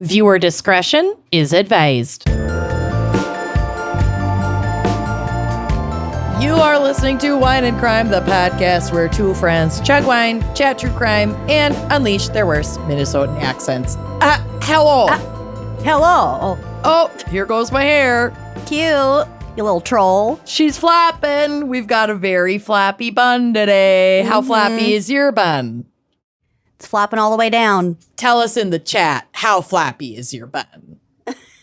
Viewer discretion is advised. You are listening to Wine and Crime, the podcast where two friends chug wine, chat true crime, and unleash their worst Minnesotan accents. Hello. Hello. Oh, here goes my hair. Cute. You little troll. She's flapping. We've got a very flappy bun today. How flappy is your bun? It's flopping all the way down. Tell us in the chat, how flappy is your bun?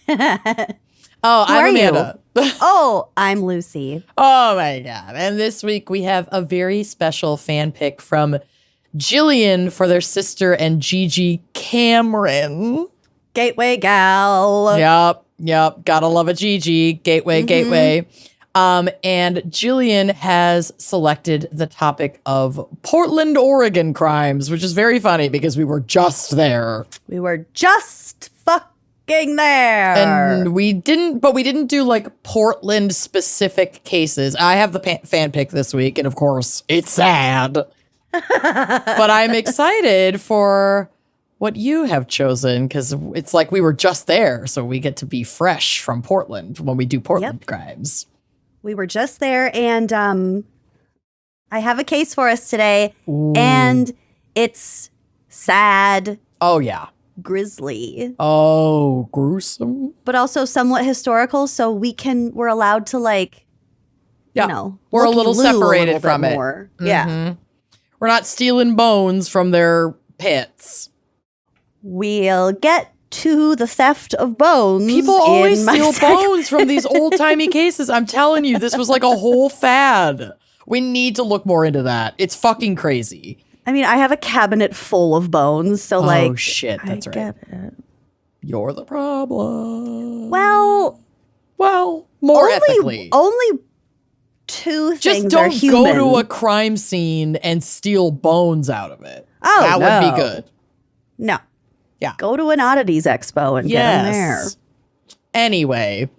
I'm are you? Amanda. Oh, I'm Lucy. Oh my God. And this week we have a very special fan pick from Jillian for their sister and Gigi Cameron. Gateway gal. Yep. Gotta love a Gigi. Gateway. And Jillian has selected the topic of Portland, Oregon crimes, which is very funny because we were just there. We were just fucking there. And we didn't do like Portland specific cases. I have the fan pick this week, and of course, it's sad. But I'm excited for what you have chosen because it's like we were just there, so we get to be fresh from Portland when we do Portland crimes. We were just there, and I have a case for us today, Ooh. and it's sad. Oh, yeah. Grisly. Oh, gruesome. But also somewhat historical, so we're allowed to we're a little separated from it. More. Mm-hmm. Yeah. We're not stealing bones from their pits. We'll get to the theft of bones. People always steal bones from these old-timey cases. I'm telling you, this was like a whole fad. We need to look more into that. It's fucking crazy. I mean, I have a cabinet full of bones, so oh shit, that's I right. Get it. You're the problem. Well, more ethically. Only two just things are human. don't go to a crime scene and steal bones out of it. Oh, that would be good. No. Yeah. Go to an oddities expo and get them there. Anyway,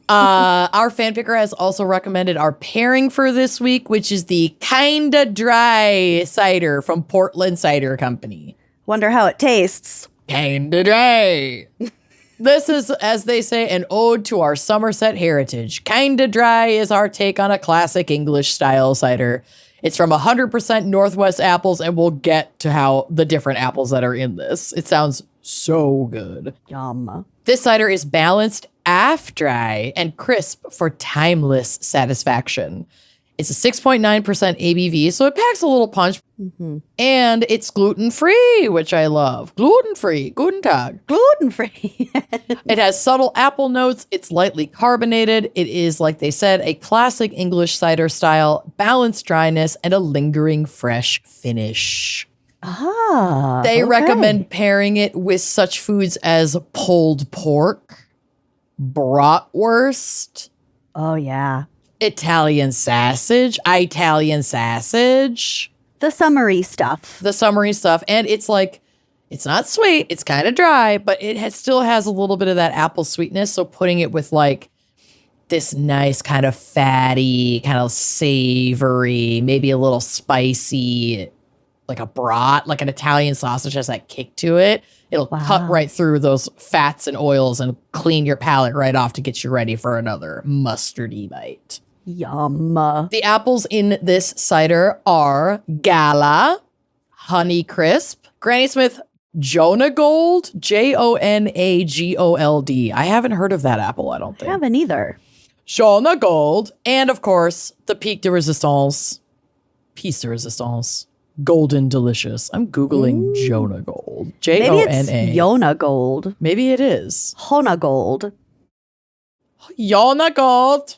our fan picker has also recommended our pairing for this week, which is the Kinda Dry cider from Portland Cider Company. Wonder how it tastes. Kinda Dry. This is, as they say, an ode to our Somerset heritage. Kinda Dry is our take on a classic English-style cider. It's from 100% Northwest apples, and we'll get to how the different apples that are in this. It sounds so good. Yum. This cider is balanced, dry, and crisp for timeless satisfaction. It's a 6.9% ABV, so it packs a little punch. Mm-hmm. And it's gluten-free, which I love. Gluten-free. Guten Tag. Gluten-free. It has subtle apple notes. It's lightly carbonated. It is, like they said, a classic English cider style, balanced dryness, and a lingering fresh finish. They recommend pairing it with such foods as pulled pork, bratwurst. Oh, yeah. Italian sausage. The summery stuff. And it's like, it's not sweet. It's kind of dry, but it still has a little bit of that apple sweetness. So putting it with like this nice kind of fatty, kind of savory, maybe a little spicy, like a brat, like an Italian sausage has that kick to it. It'll cut right through those fats and oils and clean your palate right off to get you ready for another mustardy bite. Yum. The apples in this cider are Gala, Honey Crisp, Granny Smith, Jonah Gold, Jonagold. I haven't heard of that apple, I don't think. I haven't either. Jonah Gold, and of course, the Piece de Resistance, Golden Delicious. I'm Googling Jonah Gold. Jona. Maybe it's Yona Gold. Maybe it is. Hona Gold. Yona Gold.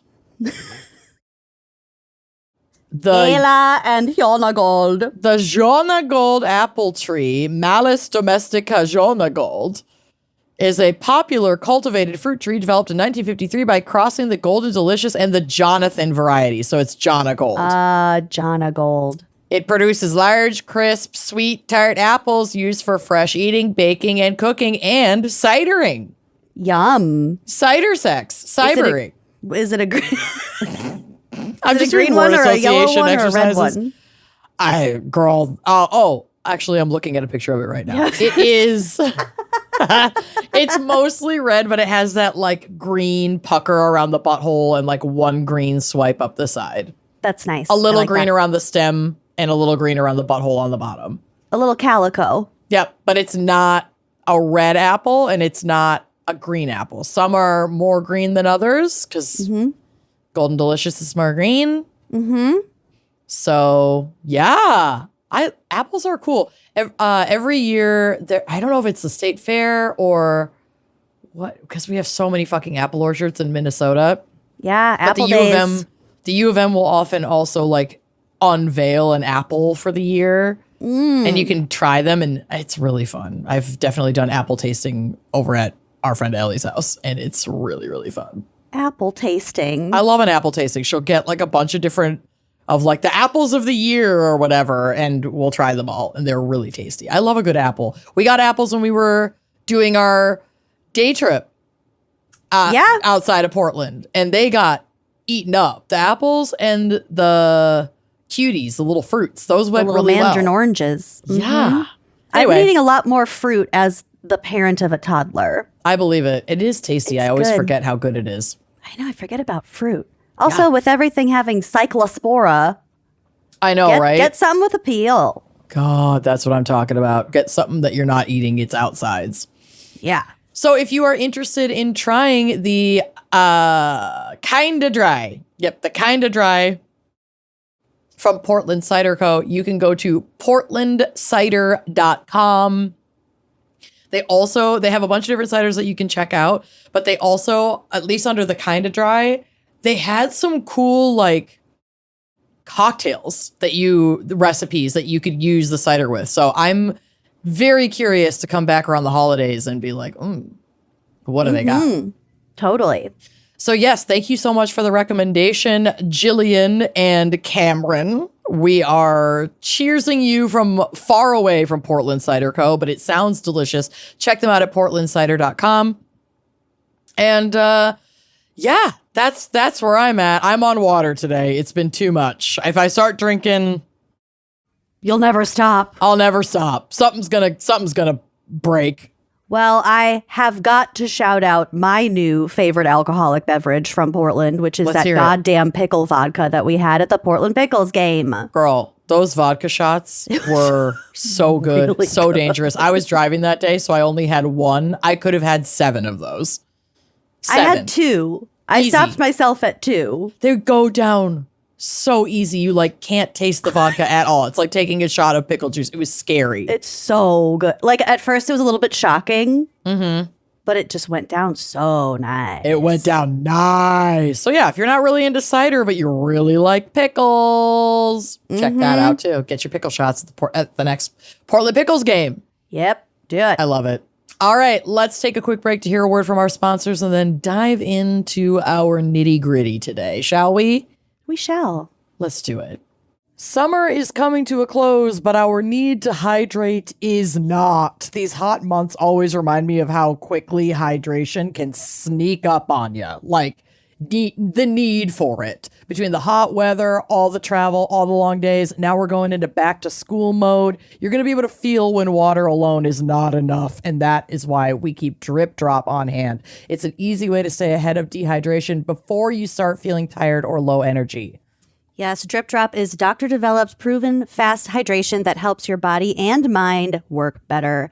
Gala and Yona Gold. The Jonah Gold apple tree, Malus domestica Jonah Gold, is a popular cultivated fruit tree developed in 1953 by crossing the Golden Delicious and the Jonathan variety. So it's Jonah Gold. Jonna Gold. It produces large, crisp, sweet, tart apples used for fresh eating, baking, and cooking, and cidering. Yum. Cider sex. Cybering. Is it a green? I'm just green one or a yellow one or a red one? Actually, I'm looking at a picture of it right now. It is. It's mostly red, but it has that like green pucker around the butthole and like one green swipe up the side. That's nice. A little I like green that. around the stem and a little green around the butthole on the bottom. A little calico. Yep, but it's not a red apple and it's not a green apple. Some are more green than others because Golden Delicious is more green. Mm-hmm. So yeah, apples are cool. Every year, I don't know if it's the state fair or what, because we have so many fucking apple orchards in Minnesota. Yeah, But apple the days. U of M will often also like unveil an apple for the year. And you can try them, and it's really fun. I've definitely done apple tasting over at our friend Ellie's house, and it's really, really fun. Apple tasting. I love an apple tasting. She'll get like a bunch of different of like the apples of the year or whatever, and we'll try them all, and they're really tasty. I love a good apple. We got apples when we were doing our day trip outside of Portland, and they got eaten up. The apples and the cuties, the little fruits, those went really well. Mandarin oranges. Yeah. I've been Anyway, eating a lot more fruit as the parent of a toddler. I believe it. It is tasty. I always good. forget how good it is. I know, I forget about fruit. Also, with everything having cyclospora, I know, right? Get something with a peel. God, that's what I'm talking about. Get something that you're not eating its outsides. Yeah. So if you are interested in trying the Kinda Dry, the Kinda Dry from Portland Cider Co., you can go to portlandcider.com. They have a bunch of different ciders that you can check out, but they also, at least under the Kinda Dry, they had some cool like cocktails recipes that you could use the cider with. So I'm very curious to come back around the holidays and be like, what do they got? Totally. So yes, thank you so much for the recommendation, Jillian and Cameron. We are cheersing you from far away from Portland Cider Co., but it sounds delicious. Check them out at portlandcider.com. And yeah, that's where I'm at. I'm on water today. It's been too much. If I start drinking, You'll never stop. I'll never stop. Something's gonna break. Well, I have got to shout out my new favorite alcoholic beverage from Portland, which is Let's that hear it. goddamn pickle vodka that we had at the Portland Pickles game. Girl, those vodka shots were so good, Really so good. dangerous. I was driving that day, so I only had one. I could have had 7 of those. I had 2. I Easy. stopped myself at 2. They go down so easy. You like can't taste the vodka at all. It's like taking a shot of pickle juice. It was scary. It's so good. Like at first it was a little bit shocking, but it just went down so nice. It went down nice. So yeah, if you're not really into cider, but you really like pickles, check that out too. Get your pickle shots at the next Portland Pickles game. Yep, do it. I love it. All right, let's take a quick break to hear a word from our sponsors and then dive into our nitty gritty today, shall we? We shall. Let's do it. Summer is coming to a close, but our need to hydrate is not. These hot months always remind me of how quickly hydration can sneak up on you. Like the need for it. Between the hot weather, all the travel, all the long days, now we're going into back to school mode. You're going to be able to feel when water alone is not enough, and that is why we keep Drip Drop on hand. It's an easy way to stay ahead of dehydration before you start feeling tired or low energy. Yes, Drip Drop is doctor-developed, proven fast hydration that helps your body and mind work better.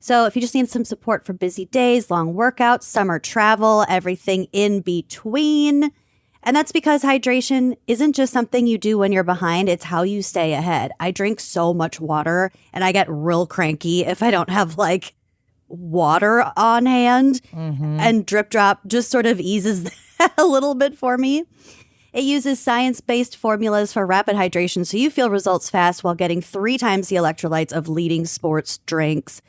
So if you just need some support for busy days, long workouts, summer travel, everything in between. And that's because hydration isn't just something you do when you're behind, it's how you stay ahead. I drink so much water and I get real cranky if I don't have like water on hand. And Drip Drop just sort of eases that a little bit for me. It uses science-based formulas for rapid hydration so you feel results fast while getting 3 times the electrolytes of leading sports drinks.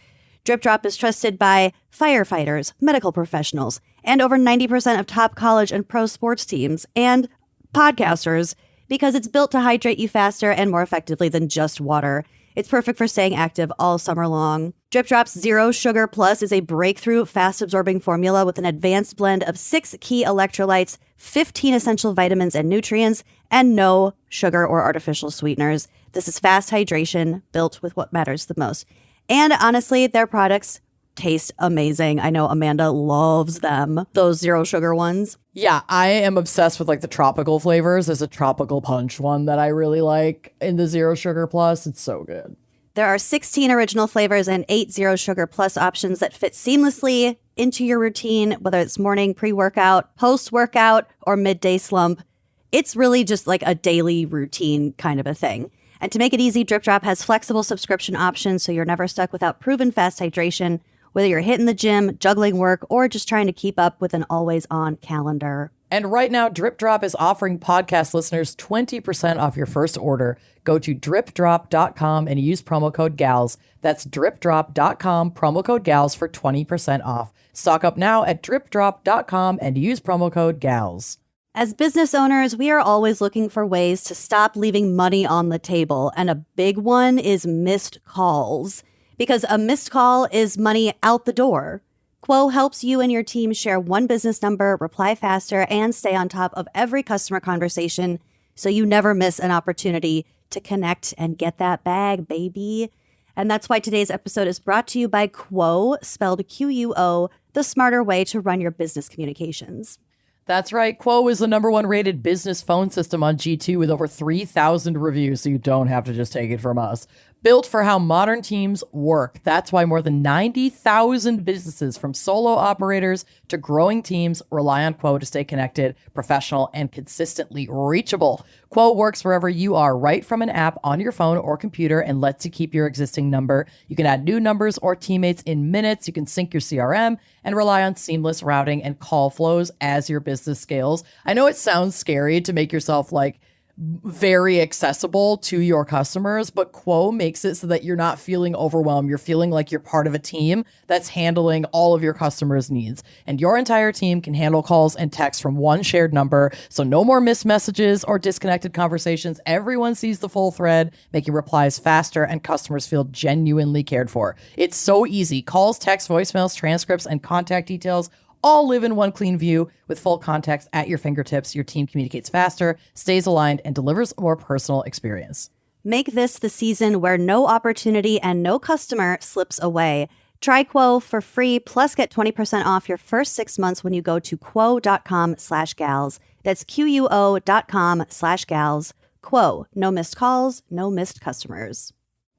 Drip Drop is trusted by firefighters, medical professionals, and over 90% of top college and pro sports teams and podcasters because it's built to hydrate you faster and more effectively than just water. It's perfect for staying active all summer long. Drip Drop's Zero Sugar Plus is a breakthrough, fast-absorbing formula with an advanced blend of 6 key electrolytes, 15 essential vitamins and nutrients, and no sugar or artificial sweeteners. This is fast hydration built with what matters the most. And honestly, their products taste amazing. I know Amanda loves them, those zero sugar ones. Yeah, I am obsessed with like the tropical flavors. There's a tropical punch one that I really like in the Zero Sugar Plus. It's so good. There are 16 original flavors and 8 Zero Sugar Plus options that fit seamlessly into your routine, whether it's morning, pre-workout, post-workout, or midday slump. It's really just like a daily routine kind of a thing. And to make it easy, Drip Drop has flexible subscription options, so you're never stuck without proven fast hydration, whether you're hitting the gym, juggling work, or just trying to keep up with an always-on calendar. And right now, Drip Drop is offering podcast listeners 20% off your first order. Go to dripdrop.com and use promo code GALS. That's dripdrop.com, promo code GALS for 20% off. Stock up now at dripdrop.com and use promo code GALS. As business owners, we are always looking for ways to stop leaving money on the table. And a big one is missed calls. Because a missed call is money out the door. Quo helps you and your team share one business number, reply faster, and stay on top of every customer conversation so you never miss an opportunity to connect and get that bag, baby. And that's why today's episode is brought to you by Quo, spelled Quo, the smarter way to run your business communications. That's right. Quo is the #1 rated business phone system on G2 with over 3,000 reviews, so you don't have to just take it from us. Built for how modern teams work. That's why more than 90,000 businesses, from solo operators to growing teams, rely on Quo to stay connected, professional, and consistently reachable. Quo works wherever you are, right from an app on your phone or computer, and lets you keep your existing number. You can add new numbers or teammates in minutes. You can sync your CRM and rely on seamless routing and call flows as your business scales. I know it sounds scary to make yourself like very accessible to your customers, but Quo makes it so that you're not feeling overwhelmed. You're feeling like you're part of a team that's handling all of your customers' needs. And your entire team can handle calls and texts from one shared number. So no more missed messages or disconnected conversations. Everyone sees the full thread, making replies faster, and customers feel genuinely cared for. It's so easy. Calls, texts, voicemails, transcripts, and contact details all live in one clean view with full context at your fingertips. Your team communicates faster, stays aligned, and delivers a more personal experience. Make this the season where no opportunity and no customer slips away. Try Quo for free, plus get 20% off your first 6 months when you go to quo.com/gals. That's QUO.com/gals. Quo, no missed calls, no missed customers.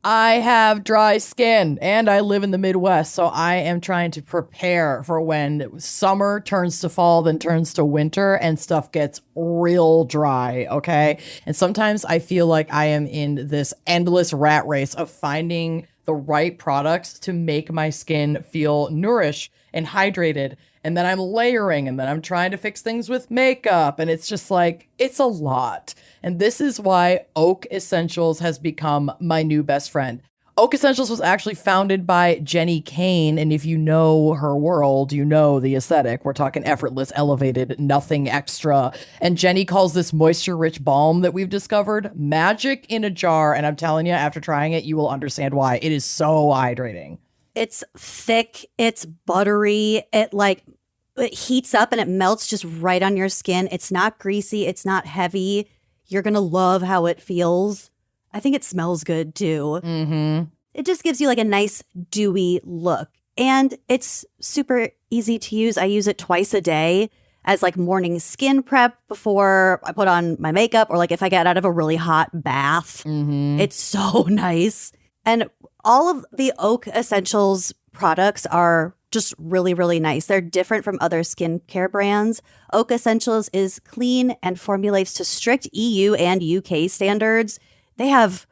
I have dry skin and I live in the Midwest, so I am trying to prepare for when summer turns to fall, then turns to winter, and stuff gets real dry, okay? And sometimes I feel like I am in this endless rat race of finding the right products to make my skin feel nourished and hydrated. And then I'm layering, and then I'm trying to fix things with makeup. And it's just like, it's a lot. And this is why Oak Essentials has become my new best friend. Oak Essentials was actually founded by Jenny Kane. And if you know her world, you know the aesthetic. We're talking effortless, elevated, nothing extra. And Jenny calls this moisture-rich balm that we've discovered magic in a jar. And I'm telling you, after trying it, you will understand why. It is so hydrating. It's thick, it's buttery, it heats up and it melts just right on your skin. It's not greasy, it's not heavy. You're going to love how it feels. I think it smells good too. Mm-hmm. It just gives you like a nice dewy look. And it's super easy to use. I use it twice a day as like morning skin prep before I put on my makeup, or like if I get out of a really hot bath. Mm-hmm. It's so nice. And all of the Oak Essentials products are just really, really nice. They're different from other skincare brands. Oak Essentials is clean and formulates to strict EU and UK standards. They have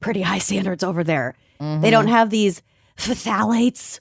pretty high standards over there. Mm-hmm. They don't have these phthalates,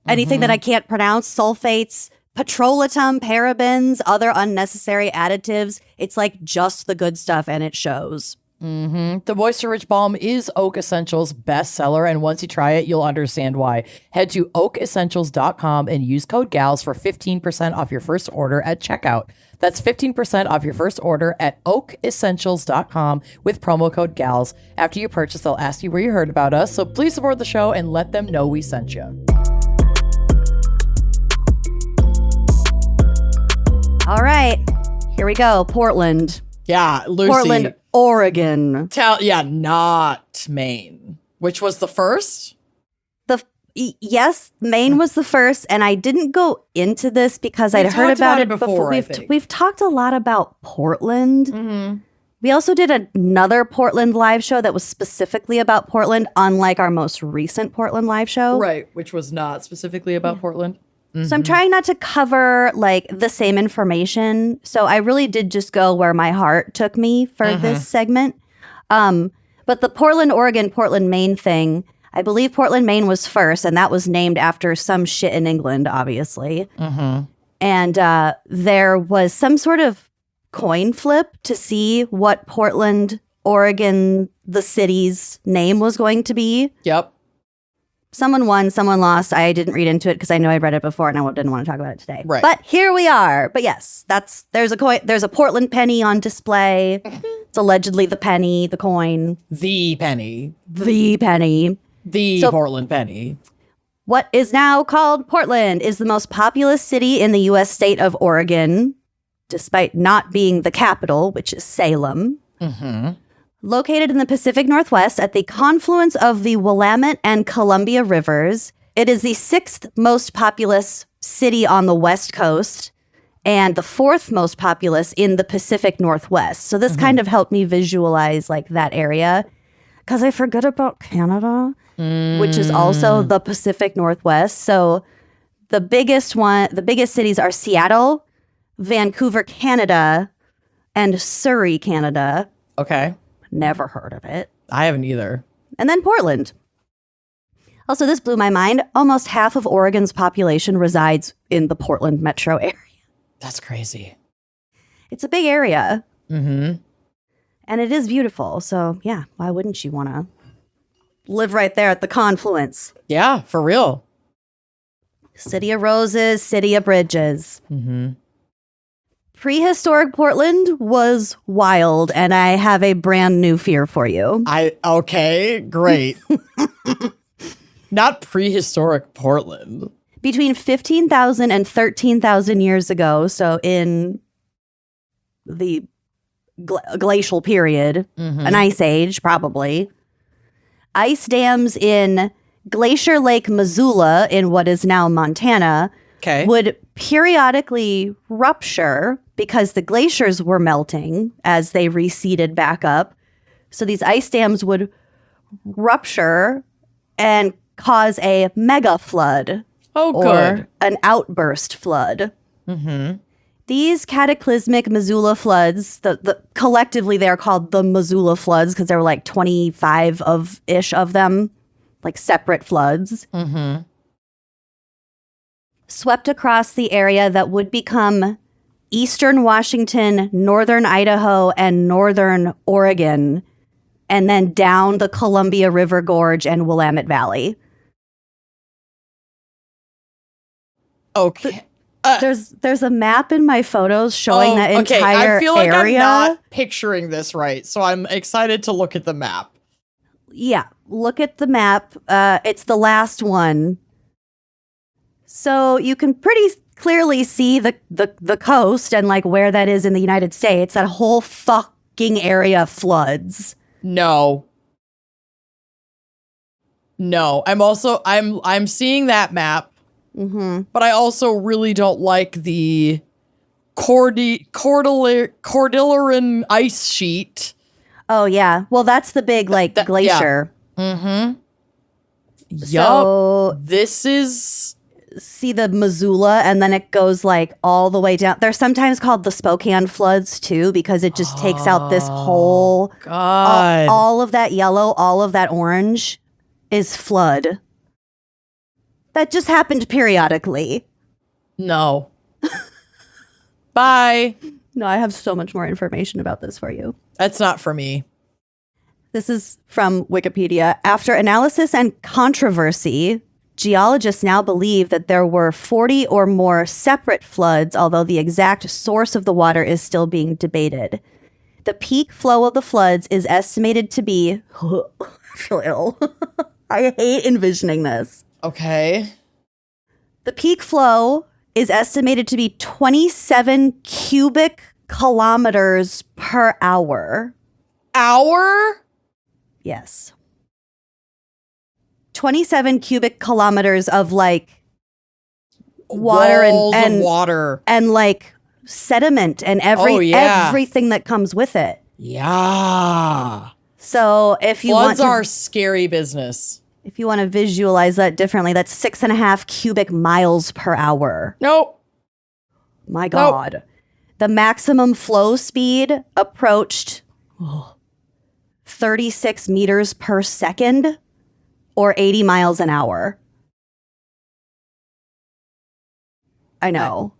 anything that I can't pronounce, sulfates, petrolatum, parabens, other unnecessary additives. It's like just the good stuff, and it shows. Mm-hmm. The Moisture Rich Balm is Oak Essentials' bestseller, and once you try it, you'll understand why. Head to oakessentials.com and use code GALS for 15% off your first order at checkout. That's 15% off your first order at oakessentials.com with promo code GALS. After you purchase, they'll ask you where you heard about us, so please support the show and let them know we sent you. All right, here we go. Portland. Yeah, Lucy. Portland, Oregon. Not Maine. Which was the first? Yes, Maine was the first, and I didn't go into this because I'd heard about it before. We've talked a lot about Portland. Mm-hmm. We also did another Portland live show that was specifically about Portland, unlike our most recent Portland live show. Right, which was not specifically about Portland. Mm-hmm. So I'm trying not to cover like the same information. So I really did just go where my heart took me for this segment. But the Portland, Oregon, Portland, Maine thing, I believe Portland, Maine was first, and that was named after some shit in England, obviously. Mm-hmm. And there was some sort of coin flip to see what Portland, Oregon, the city's name was going to be. Yep. Someone won, someone lost. I didn't read into it because I know I'd read it before and I didn't want to talk about it today. Right. But here we are. But yes, there's a Portland penny on display. It's allegedly the penny, the coin. The penny. The penny. The Portland penny. What is now called Portland is the most populous city in the U.S. state of Oregon, despite not being the capital, which is Salem. Mm-hmm. Located in the Pacific Northwest at the confluence of the Willamette and Columbia Rivers, it is the 6th most populous city on the West Coast and the 4th most populous in the Pacific Northwest. So this kind of helped me visualize like that area because I forget about Canada, which is also the Pacific Northwest. So the biggest cities are Seattle, Vancouver, Canada, and Surrey, Canada. Okay. Never heard of it. I haven't either. And then Portland. Also, this blew my mind. Almost half of Oregon's population resides in the Portland metro area. That's crazy. It's a big area. Mm-hmm. And it is beautiful. So, yeah, why wouldn't you want to live right there at the confluence? Yeah, for real. City of roses, city of bridges. Mm-hmm. Prehistoric Portland was wild, and I have a brand new fear for you. Okay, great. Not prehistoric Portland. Between 15,000 and 13,000 years ago, so in the glacial period, an ice age probably, ice dams in Glacier Lake, Missoula, in what is now Montana, would periodically rupture because the glaciers were melting as they receded back up. So these ice dams would rupture and cause a mega flood or an outburst flood. Mm-hmm. These cataclysmic Missoula floods, collectively they're called the Missoula floods because there were like 25 of them, like separate floods. Mm-hmm. Swept across the area that would become eastern Washington, northern Idaho, and northern Oregon, and then down the Columbia River Gorge and Willamette Valley. Okay. There's a map in my photos showing that entire area. I feel like I'm not picturing this right, so I'm excited to look at the map. Yeah, look at the map. It's the last one. So you can pretty clearly see the coast and like where that is in the United States. That whole fucking area floods. No. I'm seeing that map, but I also really don't like the Cordilleran ice sheet. Oh yeah, well that's the big glacier. Yeah. Mm-hmm. So this is. See the Missoula, and then it goes like all the way down. They're sometimes called the Spokane floods too, because it just takes out this whole God. All of that yellow, all of that orange is flood. That just happened periodically. No. Bye. No, I have so much more information about this for you. That's not for me. This is from Wikipedia. After analysis and controversy, geologists now believe that there were 40 or more separate floods, although the exact source of the water is still being debated. The peak flow of the floods is estimated to be... I feel ill. I hate envisioning this. Okay. The peak flow is estimated to be 27 cubic kilometers per hour. Hour? Yes. 27 cubic kilometers of like water Walls and of water and like sediment and everything that comes with it. Yeah. So if you Floods want are scary business. if you want to visualize that differently, that's 6.5 cubic miles per hour. Nope. My God. The maximum flow speed approached 36 meters per second or 80 miles an hour. I know.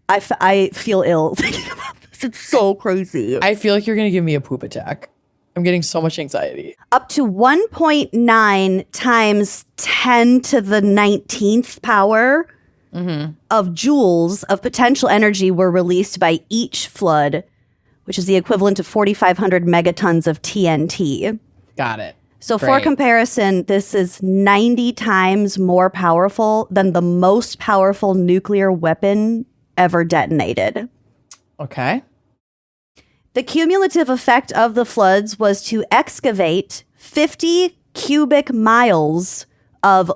I feel ill thinking about this. It's so crazy. I feel like you're going to give me a poop attack. I'm getting so much anxiety. Up to 1.9 times 10 to the 19th power of joules of potential energy were released by each flood, which is the equivalent to 4,500 megatons of TNT. Got it. So for Great. comparison, this is 90 times more powerful than the most powerful nuclear weapon ever detonated. Okay. The cumulative effect of the floods was to excavate 50 cubic miles of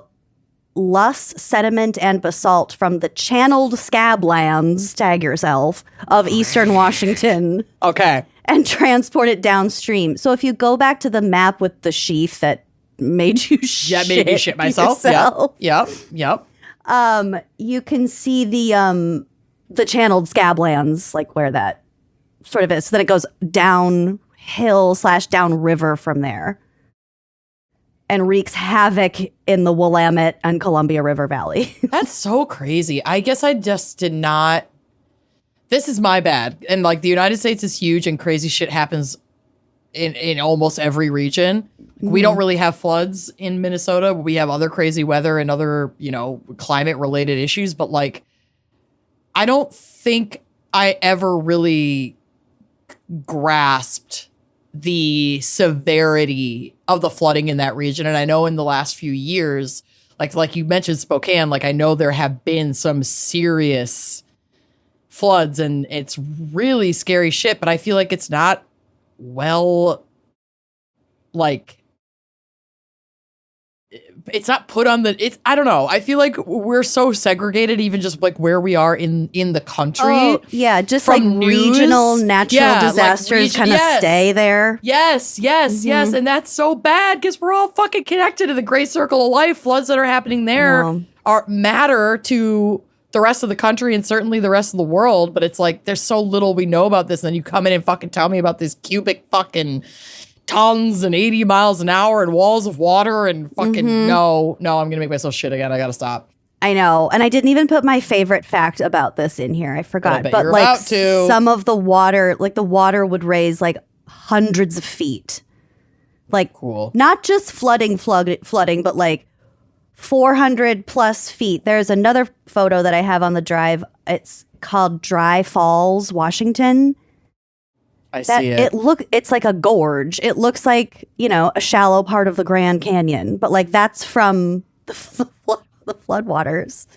loess, sediment, and basalt from the channeled scablands, tag yourself, of eastern Washington Okay. and transport it downstream. So if you go back to the map with the sheath that made you Yeah, made me shit myself. yourself, Yep. you can see the channeled scablands, like where that sort of is. So then it goes downhill / downriver from there and wreaks havoc in the Willamette and Columbia River Valley. That's so crazy. I guess I just did not. This is my bad. And like the United States is huge and crazy shit happens in almost every region. We don't really have floods in Minnesota. We have other crazy weather and other, climate related issues. But like, I don't think I ever really grasped the severity of the flooding in that region. And I know in the last few years, like you mentioned Spokane, like I know there have been some serious floods and it's really scary shit, but I feel like it's not it's not put on I don't know. I feel like we're so segregated, even just like where we are in the country. Oh, yeah, just like From news. regional natural disasters kind of stay there. Yes. And that's so bad because we're all fucking connected to the great circle of life. Floods that are happening there matter to the rest of the country and certainly the rest of the world. But it's like there's so little we know about this. And then you come in and fucking tell me about this cubic fucking tons and 80 miles an hour and walls of water and fucking no, I'm gonna make myself shit again. I gotta stop. I know. And I didn't even put my favorite fact about this in here. I forgot. bet But you're like about to. some of the water, like the water would raise like hundreds of feet. Like Cool. not just flooding, but like 400 plus feet. There's another photo that I have on the drive. It's called Dry Falls, Washington. I see it. It's like a gorge. It looks like, a shallow part of the Grand Canyon, but like that's from the floodwaters.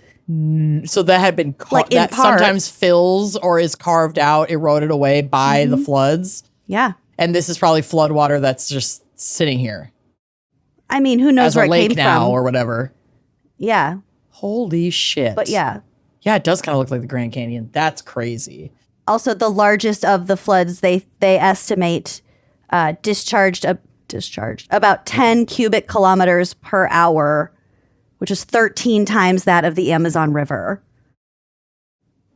So that had been Like in that parts. sometimes fills or is carved out, eroded away by the floods. Yeah. And this is probably flood water that's just sitting here I mean, who knows as where a it lake came now from. or whatever. Yeah. Holy shit. But yeah. Yeah, it does kind of look like the Grand Canyon. That's crazy. Also, the largest of the floods, they estimate discharged about 10 cubic kilometers per hour, which is 13 times that of the Amazon River.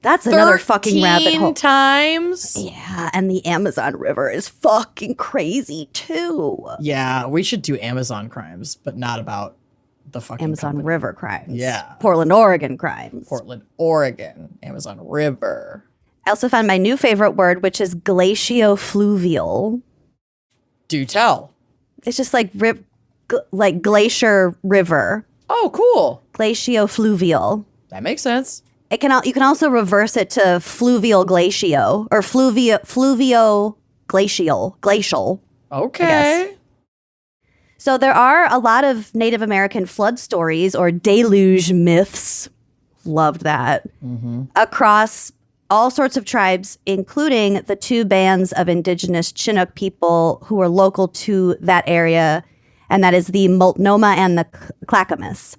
That's another fucking rabbit hole. 13 times? Yeah, and the Amazon River is fucking crazy too. Yeah, we should do Amazon crimes, but not about the fucking Amazon company. River crimes. Yeah. Portland, Oregon crimes. Portland, Oregon, Amazon River. I also found my new favorite word, which is glaciofluvial. Do tell. It's just like like glacier river. Oh, cool. Glaciofluvial. That makes sense. You can also reverse it to fluvial glacio or fluvio glacial. Okay. So there are a lot of Native American flood stories or deluge myths. Loved that. Across all sorts of tribes, including the two bands of indigenous Chinook people who were local to that area and that is the Multnomah and the Clackamas.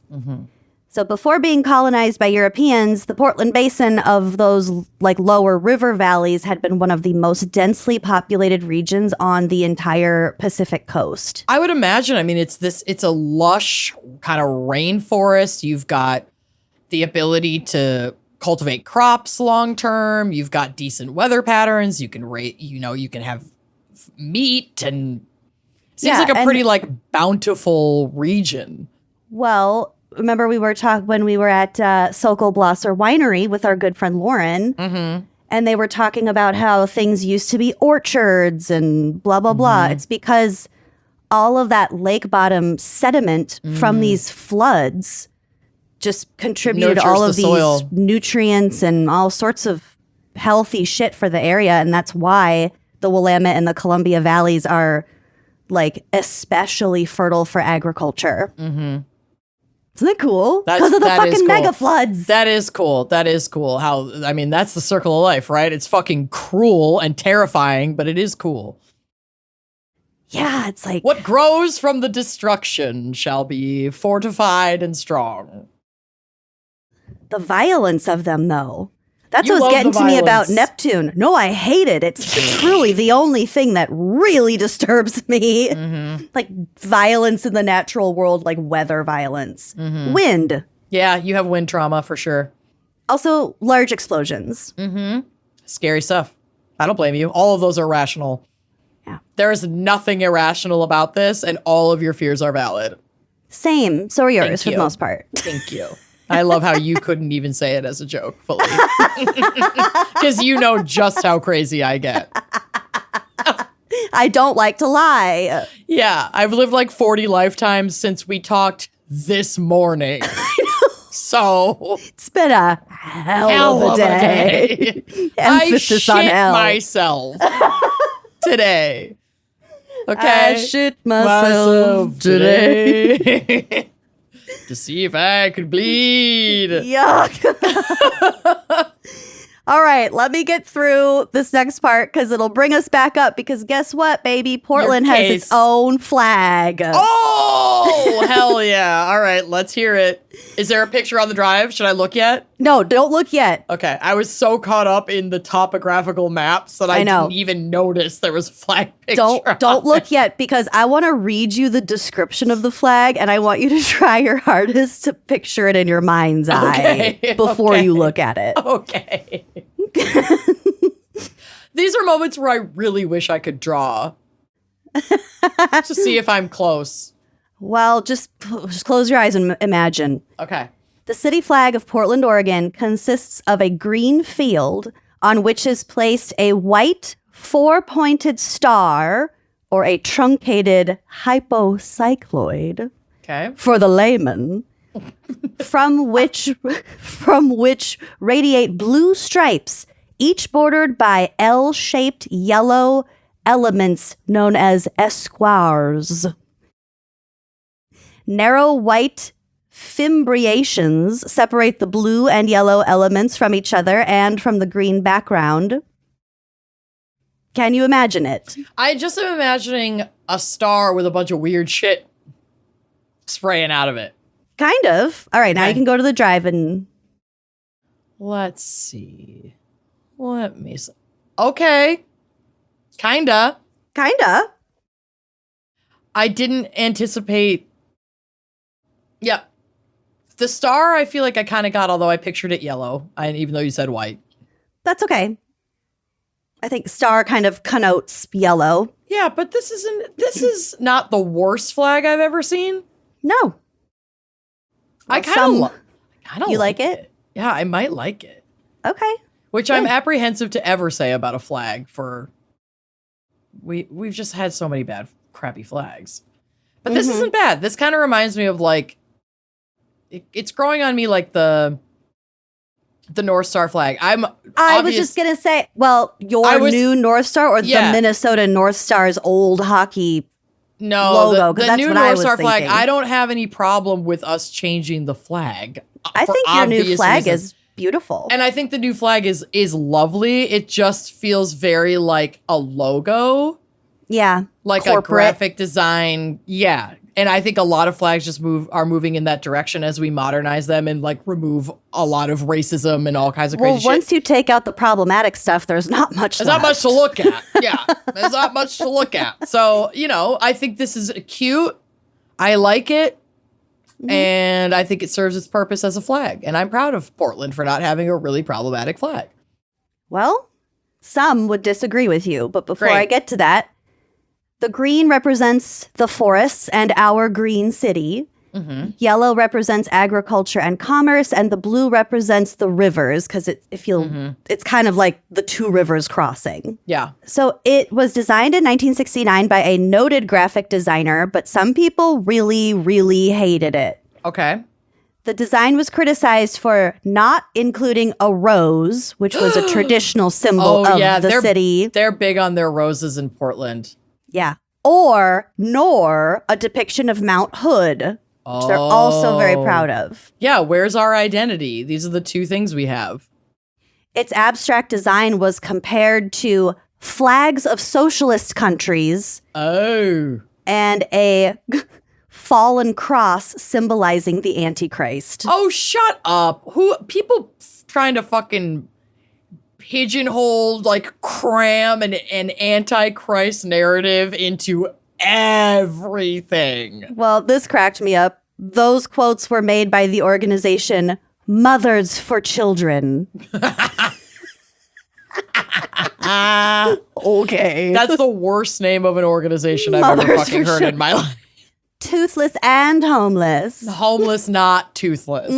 So before being colonized by Europeans, the Portland Basin of those like lower river valleys had been one of the most densely populated regions on the entire Pacific coast. I would imagine. I mean, it's a lush kind of rainforest. You've got the ability to cultivate crops long term. You've got decent weather patterns. You can you can have meat, and seems like a pretty like bountiful region. Well, remember we were when we were at Sokolblosser Winery with our good friend Lauren, and they were talking about how things used to be orchards and blah, blah, blah. It's because all of that lake bottom sediment from these floods just contributed all of these soil. Nutrients and all sorts of healthy shit for the area. And that's why the Willamette and the Columbia Valleys are like especially fertile for agriculture. Isn't that cool? Because of the fucking mega floods. That is cool. That is cool. I mean, that's the circle of life, right? It's fucking cruel and terrifying, but it is cool. Yeah, it's like... What grows from the destruction shall be fortified and strong. The violence of them, though. That's You what was love getting the to me about violence. Neptune. No, I hate it. It's truly the only thing that really disturbs me. Like violence in the natural world, like weather violence. Wind. Yeah, you have wind trauma for sure. Also, large explosions. Scary stuff. I don't blame you. All of those are rational. Yeah. There is nothing irrational about this, and all of your fears are valid. Same. So are yours Thank for the you. most part. Thank you. I love how you couldn't even say it as a joke fully. Because you know just how crazy I get. I don't like to lie. Yeah, I've lived like 40 lifetimes since we talked this morning. So It's been a hell of a day. Emphasis I on shit hell. myself today. Okay. I shit myself today. To see if I could bleed. Yuck. All right, let me get through this next part because it'll bring us back up. Because guess what, baby? Portland has its case. own flag. Oh, hell yeah. All right, let's hear it. Is there a picture on the drive? Should I look yet? No, don't look yet. Okay, I was so caught up in the topographical maps that I know. didn't even notice there was a flag picture. Don't look yet because I want to read you the description of the flag and I want you to try your hardest to picture it in your mind's eye before you look at it. Okay. These are moments where I really wish I could draw to see if I'm close. Well, just close your eyes and imagine. Okay. The city flag of Portland, Oregon consists of a green field on which is placed a white four-pointed star or a truncated hypocycloid Okay. for the layman from which radiate blue stripes, each bordered by L-shaped yellow elements known as esquires. Narrow white fimbriations separate the blue and yellow elements from each other and from the green background. Can you imagine it? I just am imagining a star with a bunch of weird shit spraying out of it. Kind of. All right, now Okay. you can go to the drive and... Let's see. Let me see. Okay. Kinda. Kinda. I didn't anticipate. Yeah. The star, I feel like I kind of got, although I pictured it yellow, even though you said white. That's okay. I think star kind of connotes yellow. Yeah, but this is not the worst flag I've ever seen. No. I Some- kind of You like it? Yeah, I might like it. Okay. Which I'm apprehensive to ever say about a flag for we've just had so many bad crappy flags. But this isn't bad. This kind of reminds me of like it's growing on me like the North Star flag. I was just going to say, well, your new North Star or the Minnesota North Star's old hockey logo? The that's new what I North was Star flag. thinking. I don't have any problem with us changing the flag. I for think your new obvious flag reasons. is beautiful. And I think the new flag is lovely. It just feels very like a logo. Yeah. Like corporate. a graphic design. Yeah. And I think a lot of flags just are moving in that direction as we modernize them and like remove a lot of racism and all kinds of crazy shit. Well, once you take out the problematic stuff, there's not much There's left. not much to look at. Yeah. There's not much to look at. So, I think this is cute. I like it. And I think it serves its purpose as a flag. And I'm proud of Portland for not having a really problematic flag. Well, some would disagree with you, but before Great. I get to that, the green represents the forests and our green city. Yellow represents agriculture and commerce, and the blue represents the rivers because it's kind of like the two rivers crossing. Yeah. So it was designed in 1969 by a noted graphic designer, but some people really, really hated it. Okay. The design was criticized for not including a rose, which was a traditional symbol of the city. They're big on their roses in Portland. Yeah. Nor a depiction of Mount Hood, which they're also very proud of. Yeah, where's our identity? These are the two things we have. Its abstract design was compared to flags of socialist countries. Oh. And a fallen cross symbolizing the Antichrist. Oh, shut up. People trying to fucking pigeonhole, like cram an Antichrist narrative into everything. Well, this cracked me up. Those quotes were made by the organization Mothers for Children. Okay. That's the worst name of an organization I've ever fucking heard in my life. Toothless and homeless. Homeless, not toothless.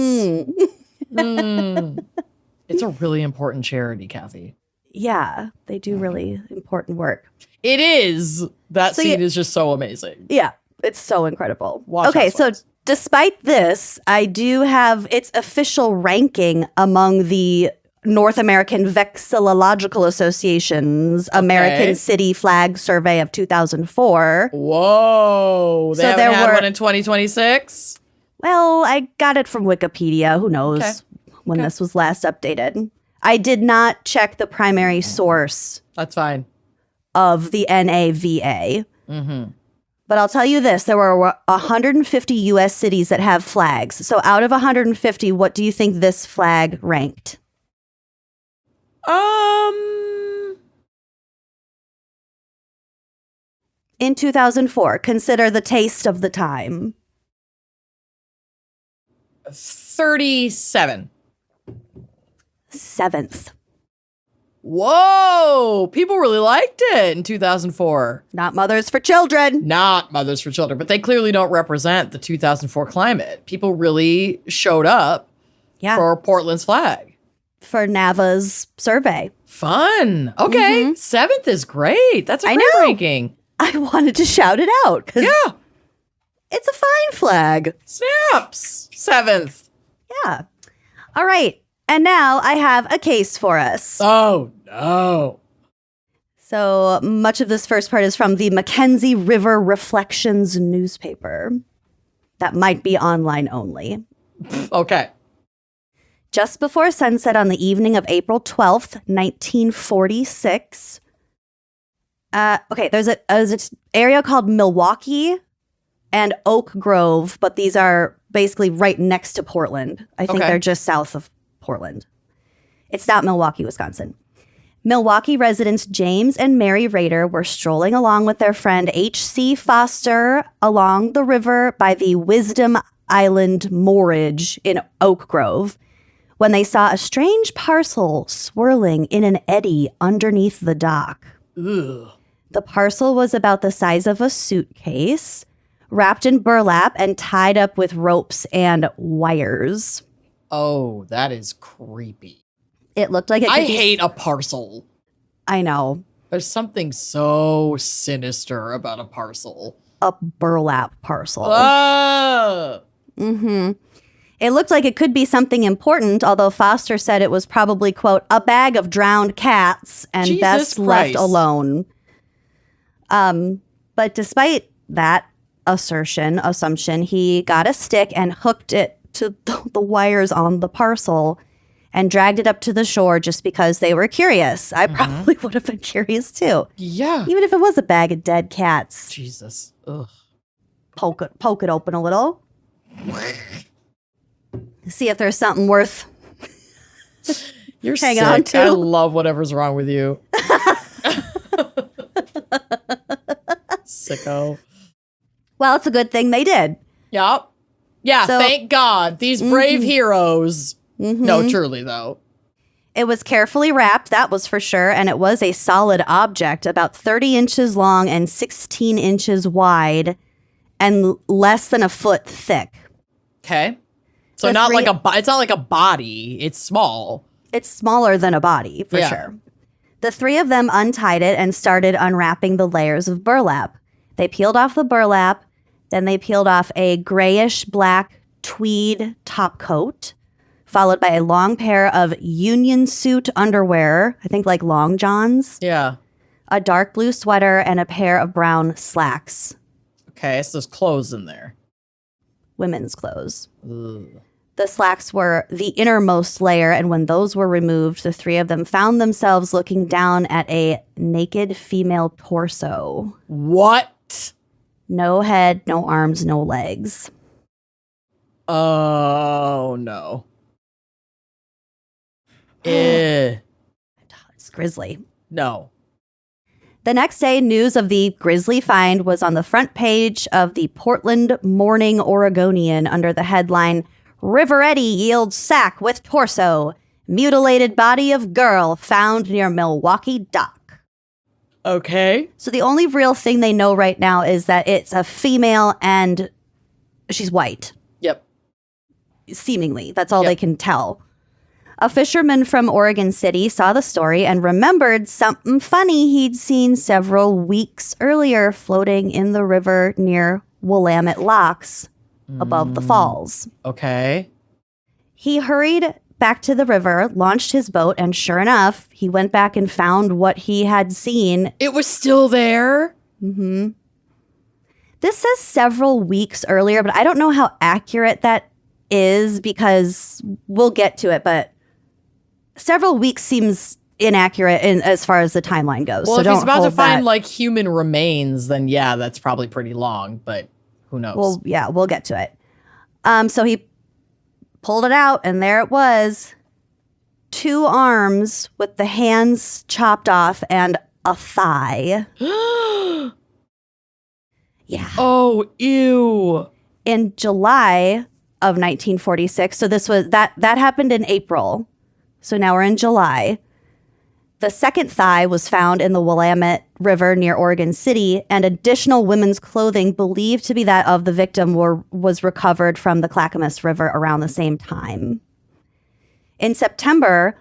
It's a really important charity, Kathy. Yeah, they do really important work. It is. That scene is just so amazing. Yeah, it's so incredible. Watch okay, Housewives. so despite this, I do have its official ranking among the North American Vexillological Association's American City Flag Survey of 2004. Whoa. They haven't had one in 2026? Well, I got it from Wikipedia. Who knows when this was last updated. I did not check the primary source. That's fine. Of the NAVA. But I'll tell you this, there were 150 U.S. cities that have flags. So out of 150, what do you think this flag ranked? In 2004, consider the taste of the time. 37. 7th. Whoa! People really liked it in 2004. Not Mothers for Children. Not Mothers for Children, but they clearly don't represent the 2004 climate. People really showed up for Portland's flag. For NAVA's survey. Fun. Okay. 7th is great. That's a great ranking. I wanted to shout it out because it's a fine flag. Snaps. 7th. Yeah. All right. And now I have a case for us. Oh, no. So much of this first part is from the Mackenzie River Reflections newspaper. That might be online only. Okay. Just before sunset on the evening of April 12th, 1946. There's an area called Milwaukie and Oak Grove, but these are basically right next to Portland. I think they're just south of Portland. It's not Milwaukee, Wisconsin. Milwaukie residents James and Mary Rader were strolling along with their friend H.C. Foster along the river by the Wisdom Island moorage in Oak Grove when they saw a strange parcel swirling in an eddy underneath the dock. Ugh. The parcel was about the size of a suitcase, wrapped in burlap and tied up with ropes and wires. Oh, that is creepy. It looked like it could I hate a parcel. I know. There's something so sinister about a parcel. A burlap parcel. Oh! It looked like it could be something important, although Foster said it was probably, quote, a bag of drowned cats and Jesus best left Christ. alone. But despite that assumption, he got a stick and hooked it to the wires on the parcel and dragged it up to the shore just because they were curious. I probably would have been curious too. Yeah. Even if it was a bag of dead cats. Jesus. Ugh. poke it open a little. See if there's something worth You're hanging on sick. to. I love whatever's wrong with you. Sicko. Well, it's a good thing they did. Yep. Yeah, So- thank God. These brave heroes. No, truly, though. It was carefully wrapped, that was for sure, and it was a solid object, about 30 inches long and 16 inches wide and less than a foot thick. Okay. So The not three- it's not like a body. It's small. It's smaller than a body, for Yeah. sure. The three of them untied it and started unwrapping the layers of burlap. They peeled off the burlap, then they peeled off a grayish black tweed top coat, followed by a long pair of union suit underwear, I think like long johns, Yeah. a dark blue sweater, and a pair of brown slacks, Okay, so there's clothes in there. women's clothes. Ugh. The slacks were the innermost layer, and when those were removed, the three of them found themselves looking down at a naked female torso. What? No head, no arms, no legs. Oh, no. Eh. It's grisly. No. The next day, news of the grisly find was on the front page of the Portland Morning Oregonian under the headline, "River Eddy yields sack with torso. Mutilated body of girl found near Milwaukie dock." Okay. So the only real thing they know right now is that it's a female and she's white, Yep. seemingly. That's all Yep. they can tell. A fisherman from Oregon City saw the story and remembered something funny he'd seen several weeks earlier floating in the river near Willamette Locks above the falls. Okay. He hurried back to the river, launched his boat, and sure enough, he went back and found what he had seen. It was still there? This says several weeks earlier, but I don't know how accurate that is because we'll get to it, but several weeks seems inaccurate as far as the timeline goes. Well, so if don't he's about to hold find that. like human remains, then yeah, that's probably pretty long, but who knows? Well, yeah, we'll get to it. So he pulled it out, and there it was. 2 arms with the hands chopped off and a thigh. Yeah. Oh, ew. In July of 1946, so this was that happened in April. So now we're in July. The second thigh was found in the Willamette River near Oregon City, and additional women's clothing believed to be that of the victim was recovered from the Clackamas River around the same time. In September,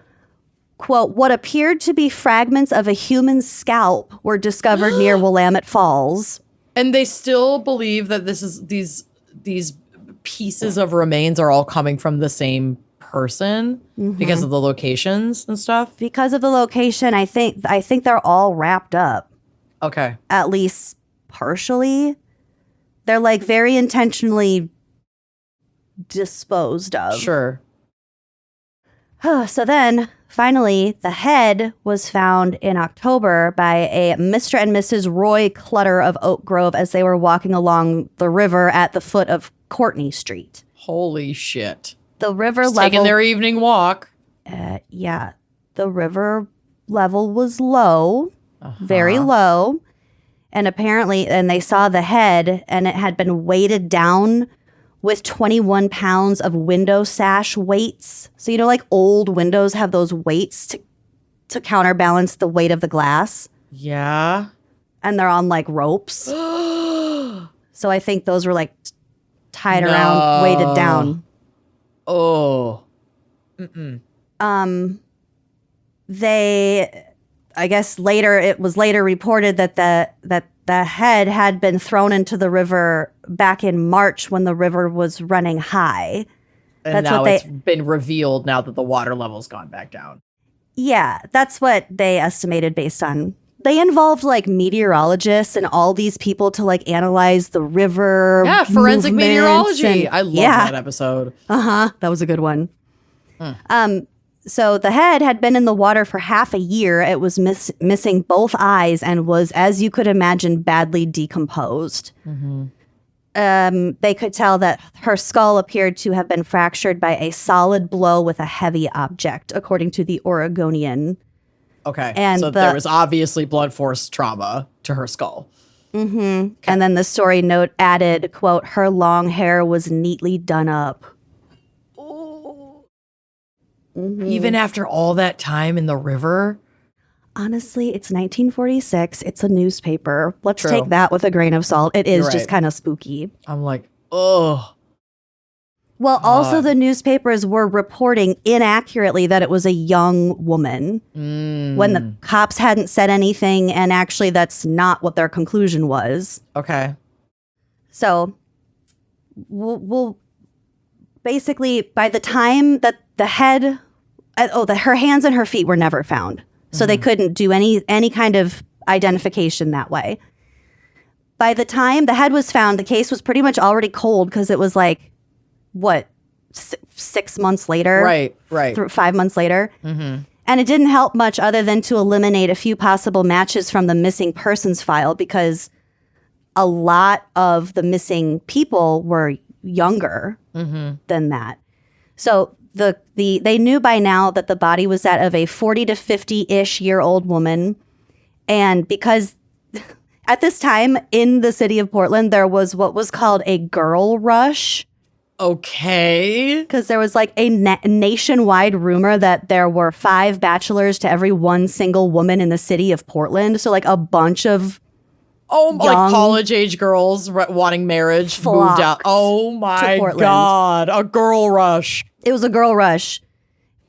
quote, what appeared to be fragments of a human scalp were discovered near Willamette Falls. And they still believe that these pieces of remains are all coming from the same person because of the locations and stuff. Because of the location, I think they're all wrapped up, Okay. at least partially. They're like very intentionally disposed of. Sure. So then, finally, the head was found in October by a Mr. and Mrs. Roy Clutter of Oak Grove as they were walking along the river at the foot of Courtney Street. Holy shit. The river Just level, taking their evening walk. yeah, the river level was low, very low, and apparently, and they saw the head, and it had been weighted down with 21 pounds of window sash weights. So, you know, like old windows have those weights to counterbalance the weight of the glass, Yeah. and they're on like ropes. So I think those were like tied around, weighted down. Oh. They, I guess later, it was later reported that the head had been thrown into the river back in March when the river was running high. And That's now what it's been revealed now that the water level's gone back down. Yeah, that's what they estimated based on. They involved like meteorologists and all these people to like analyze the river. Yeah, forensic movements meteorology. and- I love yeah. that episode. That was a good one. So the head had been in the water for half a year. It was missing both eyes and was, as you could imagine, badly decomposed. they could tell that her skull appeared to have been fractured by a solid blow with a heavy object, according to the Oregonian. Okay. And so there was obviously blunt force trauma to her skull. Mm-hmm. Okay. And then the story note added, quote, her long hair was neatly done up. Mm-hmm. Even after all that time in the river? Honestly, it's 1946. It's a newspaper. Let's take that with a grain of salt. It is just kind of spooky. I'm like, oh. Well, also the newspapers were reporting inaccurately that it was a young woman when the cops hadn't said anything, and actually that's not what their conclusion was. Okay. So we'll basically, by the time that the head, her hands and her feet were never found. So they couldn't do any kind of identification that way. By the time the head was found, the case was pretty much already cold because it was like, what, 6 months later? Right. 5 months later. Mm-hmm. And it didn't help much other than to eliminate a few possible matches from the missing persons file, because a lot of the missing people were younger than that. So they knew by now that the body was that of a 40 to 50-ish year old woman. And because at this time in the city of Portland, there was what was called a girl rush. Okay. Because there was like a nationwide rumor that there were 5 bachelors to every one single woman in the city of Portland. So like a bunch of like college-age girls wanting marriage moved out. Oh my God. A girl rush. It was a girl rush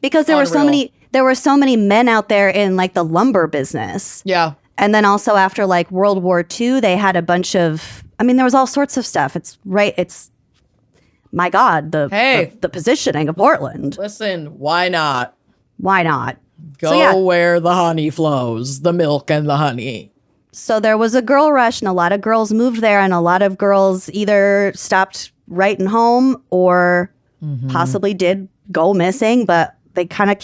because there were so many men out there in like the lumber business. Yeah. And then also after like World War II, they had a bunch of, there was all sorts of stuff. It's my God, the positioning of Portland. Listen, why not? Why not? Go where the honey flows, the milk and the honey. So there was a girl rush and a lot of girls moved there, and a lot of girls either stopped writing home or possibly did go missing, but they kind of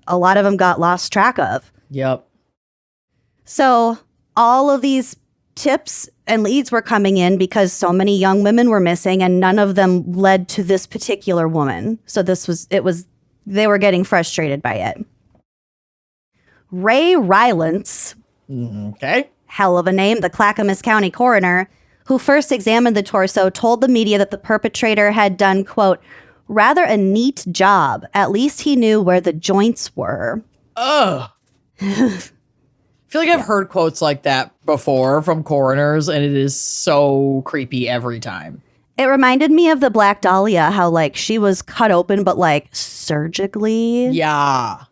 a lot of them got lost track of. Yep. So all of these tips and leads were coming in because so many young women were missing, and none of them led to this particular woman. So they were getting frustrated by it. Ray Rylance. Okay. Hell of a name, the Clackamas County coroner, who first examined the torso, told the media that the perpetrator had done, quote, rather a neat job. At least he knew where the joints were. Ugh. I feel like I've heard quotes like that before from coroners, and it is so creepy every time. It reminded me of the Black Dahlia, how like she was cut open, but like surgically. Yeah.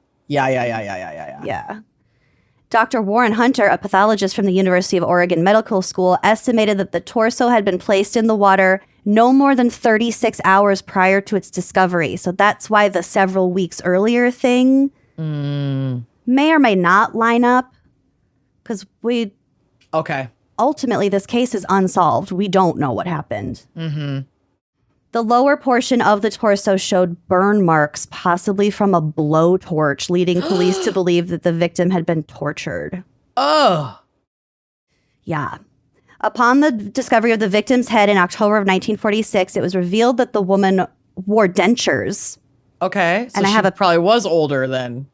Dr. Warren Hunter, a pathologist from the University of Oregon Medical School, estimated that the torso had been placed in the water no more than 36 hours prior to its discovery. So that's why the several weeks earlier thing may or may not line up, because ultimately this case is unsolved. We don't know what happened. The lower portion of the torso showed burn marks, possibly from a blowtorch, leading police to believe that the victim had been tortured. Oh. Yeah. Upon the discovery of the victim's head in October of 1946, it was revealed that the woman wore dentures. Okay. So and probably was older then.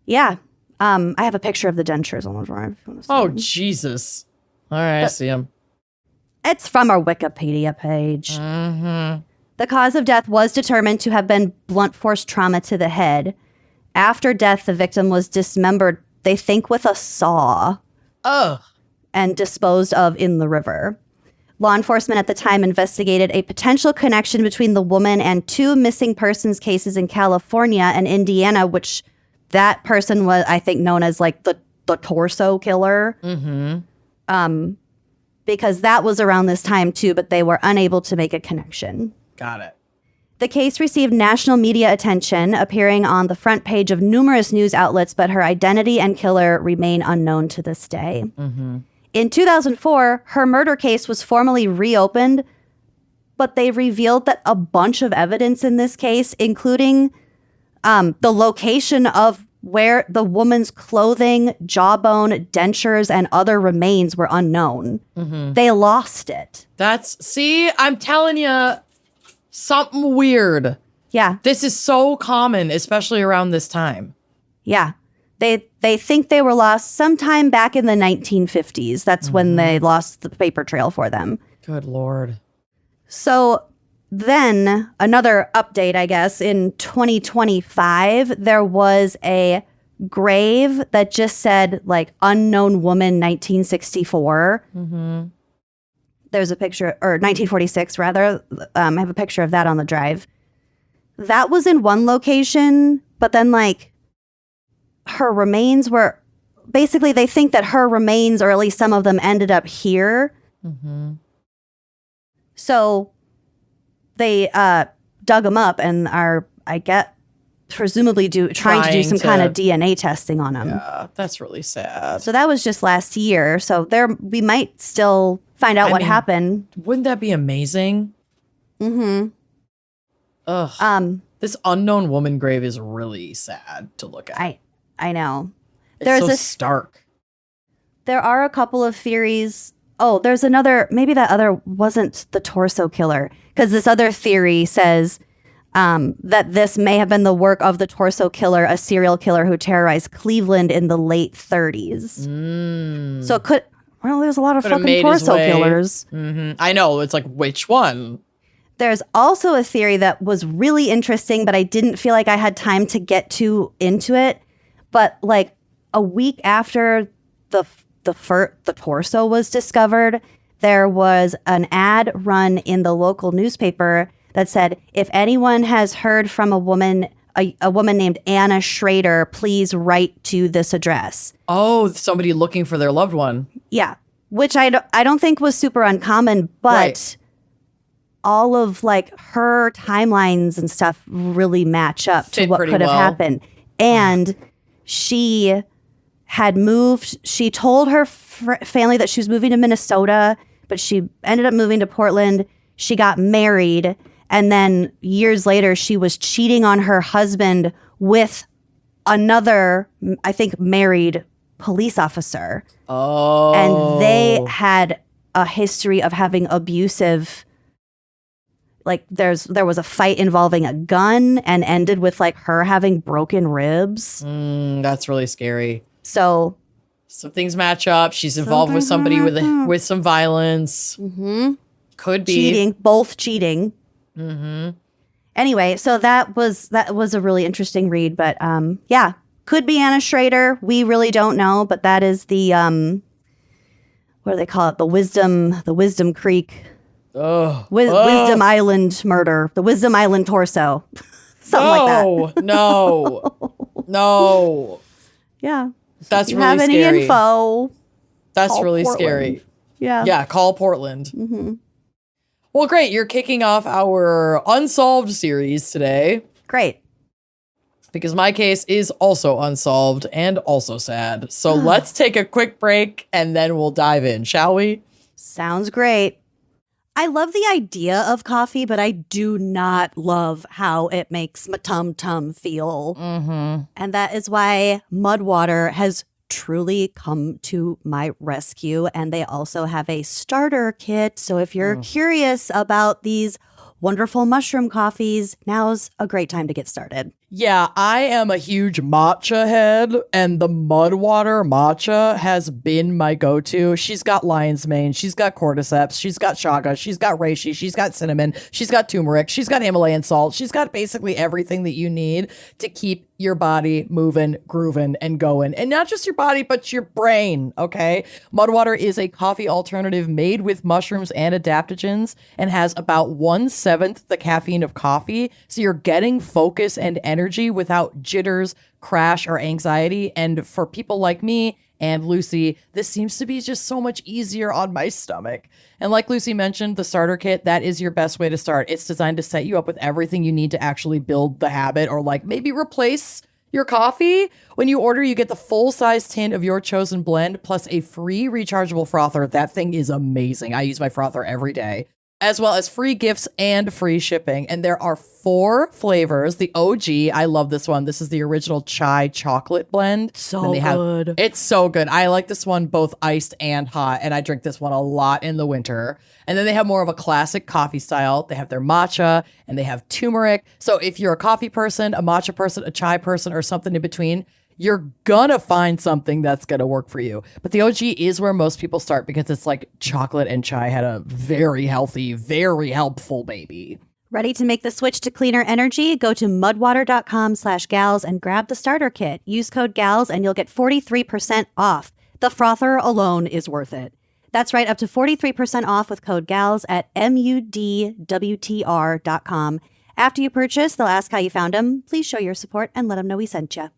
Yeah. I have a picture of the dentures on the drive. Oh, Jesus. All right, I see them. It's from our Wikipedia page. The cause of death was determined to have been blunt force trauma to the head. After death, the victim was dismembered, they think, with a saw. And disposed of in the river. Law enforcement at the time investigated a potential connection between the woman and 2 missing persons cases in California and Indiana, which that person was, I think, known as like the torso killer. Because that was around this time too, but they were unable to make a connection. Got it. The case received national media attention, appearing on the front page of numerous news outlets, but her identity and killer remain unknown to this day. In 2004, her murder case was formally reopened, but they revealed that a bunch of evidence in this case, including the location of where the woman's clothing, jawbone, dentures, and other remains were unknown. They lost it. I'm telling you, something weird. Yeah. This is so common, especially around this time. Yeah. They think they were lost sometime back in the 1950s. That's when they lost the paper trail for them. Good Lord. So then another update, I guess, in 2025, there was a grave that just said like unknown woman 1964. There's a picture, or 1946 rather. I have a picture of that on the drive. That was in one location, but then like her remains were basically, they think that her remains, or at least some of them, ended up here. So they dug them up and are, presumably trying to do some kind of DNA testing on them. Yeah, that's really sad. So that was just last year. So we might still find out what happened. Wouldn't that be amazing? Ugh. This unknown woman grave is really sad to look at. I know. It's so stark. There are a couple of theories. Oh, there's another. Maybe that other wasn't the torso killer, because this other theory says that this may have been the work of the torso killer, a serial killer who terrorized Cleveland in the late 30s. So it could. Well, there's a lot of fucking torso killers. I know. It's like, which one? There's also a theory that was really interesting, but I didn't feel like I had time to get into it. But like a week after the torso was discovered, there was an ad run in the local newspaper that said, if anyone has heard from a woman named Anna Schrader, please write to this address. Oh, somebody looking for their loved one. Yeah, which I don't think was super uncommon, but all of like her timelines and stuff really match up to what could have happened. And she had moved. She told her family that she was moving to Minnesota, but she ended up moving to Portland. She got married. And then years later, she was cheating on her husband with another, I think, married police officer. Oh. And they had a history of having abusive, like there was a fight involving a gun and ended with like her having broken ribs. That's really scary. So some things match up. She's involved with somebody with some violence. Could be cheating, both cheating. Anyway, so that was a really interesting read, but yeah, could be Anna Schrader. We really don't know, but that is the what do they call it? The Wisdom Creek. Wisdom Island murder, the Wisdom Island torso. Something like that. No. Yeah. That's really have scary. Any info? That's call really Portland. Scary. Yeah. Yeah, call Portland. Well, great. You're kicking off our Unsolved series today. Great. Because my case is also unsolved and also sad. So let's take a quick break and then we'll dive in, shall we? Sounds great. I love the idea of coffee, but I do not love how it makes my tum-tum feel. And that is why Mudwater has truly come to my rescue. And they also have a starter kit. So if you're curious about these wonderful mushroom coffees, now's a great time to get started. Yeah, I am a huge matcha head, and the Mudwater matcha has been my go-to. She's got lion's mane, she's got cordyceps, she's got chaga, she's got reishi, she's got cinnamon, she's got turmeric, she's got Himalayan salt, she's got basically everything that you need to keep your body moving, grooving, and going. And not just your body, but your brain, okay? Mudwater is a coffee alternative made with mushrooms and adaptogens and has about 1/7 the caffeine of coffee, so you're getting focus and energy without jitters, crash, or anxiety. And for people like me and Lucy, this seems to be just so much easier on my stomach. And like Lucy mentioned, the starter kit, that is your best way to start. It's designed to set you up with everything you need to actually build the habit or like maybe replace your coffee. When you order, you get the full-size tin of your chosen blend plus a free rechargeable frother. That thing is amazing. I use my frother every day. as well as free gifts and free shipping. And there are 4 flavors. The OG, I love this one. This is the original chai chocolate blend. So good. It's so good. I like this one both iced and hot, and I drink this one a lot in the winter. And then they have more of a classic coffee style. They have their matcha and they have turmeric. So if you're a coffee person, a matcha person, a chai person, or something in between, you're gonna find something that's gonna work for you. But the OG is where most people start because it's like chocolate and chai had a very healthy, very helpful baby. Ready to make the switch to cleaner energy? Go to mudwater.com/gals and grab the starter kit. Use code GALS and you'll get 43% off. The frother alone is worth it. That's right, up to 43% off with code GALS at mudwtr.com. After you purchase, they'll ask how you found them. Please show your support and let them know we sent you.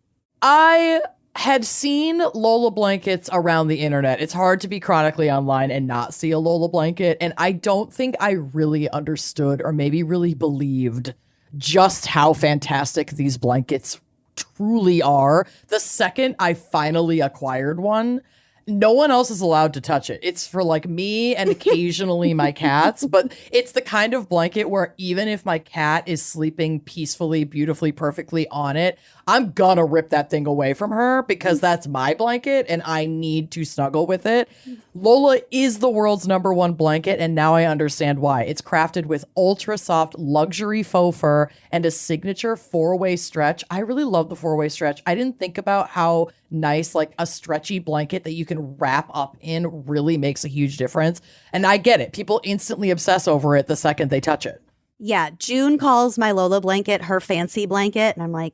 I had seen Lola blankets around the internet. It's hard to be chronically online and not see a Lola blanket. And I don't think I really understood or maybe really believed just how fantastic these blankets truly are. The second I finally acquired one, no one else is allowed to touch it. It's for like me and occasionally my cats, but it's the kind of blanket where even if my cat is sleeping peacefully, beautifully, perfectly on it, I'm gonna rip that thing away from her because that's my blanket and I need to snuggle with it. Lola is the world's #1 blanket, and now I understand why. It's crafted with ultra soft luxury faux fur and a signature 4-way stretch. I really love the 4-way stretch. I didn't think about how nice like a stretchy blanket that you can wrap up in really makes a huge difference. And I get it. People instantly obsess over it the second they touch it. Yeah, June calls my Lola blanket her fancy blanket, and I'm like,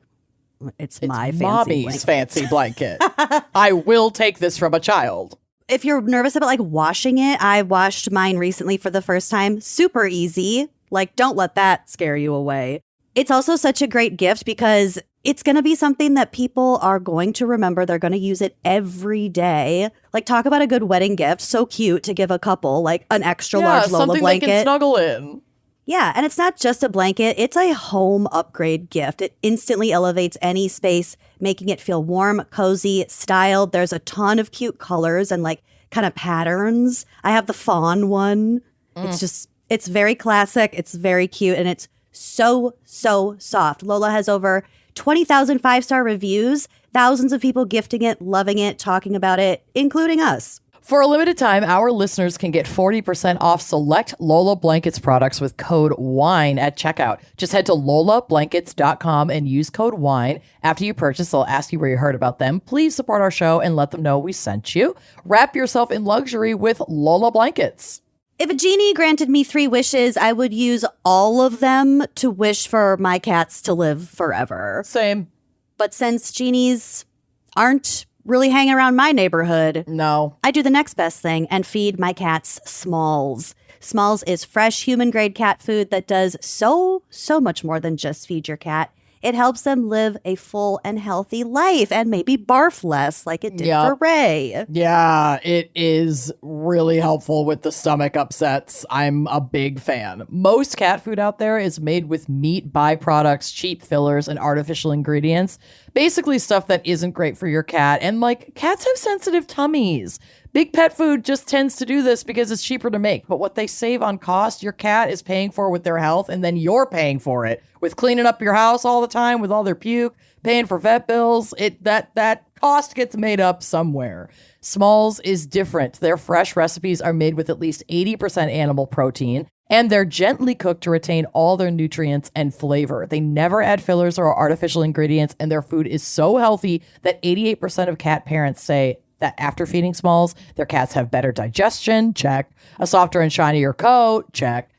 it's my fancy mommy's blanket. fancy blanket. I will take this from a child. If you're nervous about like washing it, I washed mine recently for the first time. Super easy. Like, don't let that scare you away. It's also such a great gift because it's going to be something that people are going to remember. They're going to use it every day. Like, talk about a good wedding gift. So cute to give a couple, like an extra large Lola something blanket. they can snuggle in. Yeah, and it's not just a blanket. It's a home upgrade gift. It instantly elevates any space, making it feel warm, cozy, styled. There's a ton of cute colors and like kind of patterns. I have the fawn one. It's very classic. It's very cute, and it's so soft. Lola has over 20,000 5-star reviews, thousands of people gifting it, loving it, talking about it, including us. For a limited time, our listeners can get 40% off select Lola Blankets products with code WINE at checkout. Just head to lolablankets.com and use code WINE. After you purchase, they'll ask you where you heard about them. Please support our show and let them know we sent you. Wrap yourself in luxury with Lola Blankets. If a genie granted me 3 wishes, I would use all of them to wish for my cats to live forever. Same. But since genies aren't really hanging around my neighborhood, No. I do the next best thing and feed my cats Smalls. Smalls is fresh human-grade cat food that does so much more than just feed your cat. It helps them live a full and healthy life and maybe barf less like it did for Ray. Yeah, it is really helpful with the stomach upsets. I'm a big fan. Most cat food out there is made with meat byproducts, cheap fillers, and artificial ingredients. Basically stuff that isn't great for your cat. And like, cats have sensitive tummies. Big pet food just tends to do this because it's cheaper to make. But what they save on cost, your cat is paying for with their health, and then you're paying for it with cleaning up your house all the time with all their puke, paying for vet bills. That cost gets made up somewhere. Smalls is different. Their fresh recipes are made with at least 80% animal protein, and they're gently cooked to retain all their nutrients and flavor. They never add fillers or artificial ingredients, and their food is so healthy that 88% of cat parents say that after feeding Smalls, their cats have better digestion, check. A softer and shinier coat, check.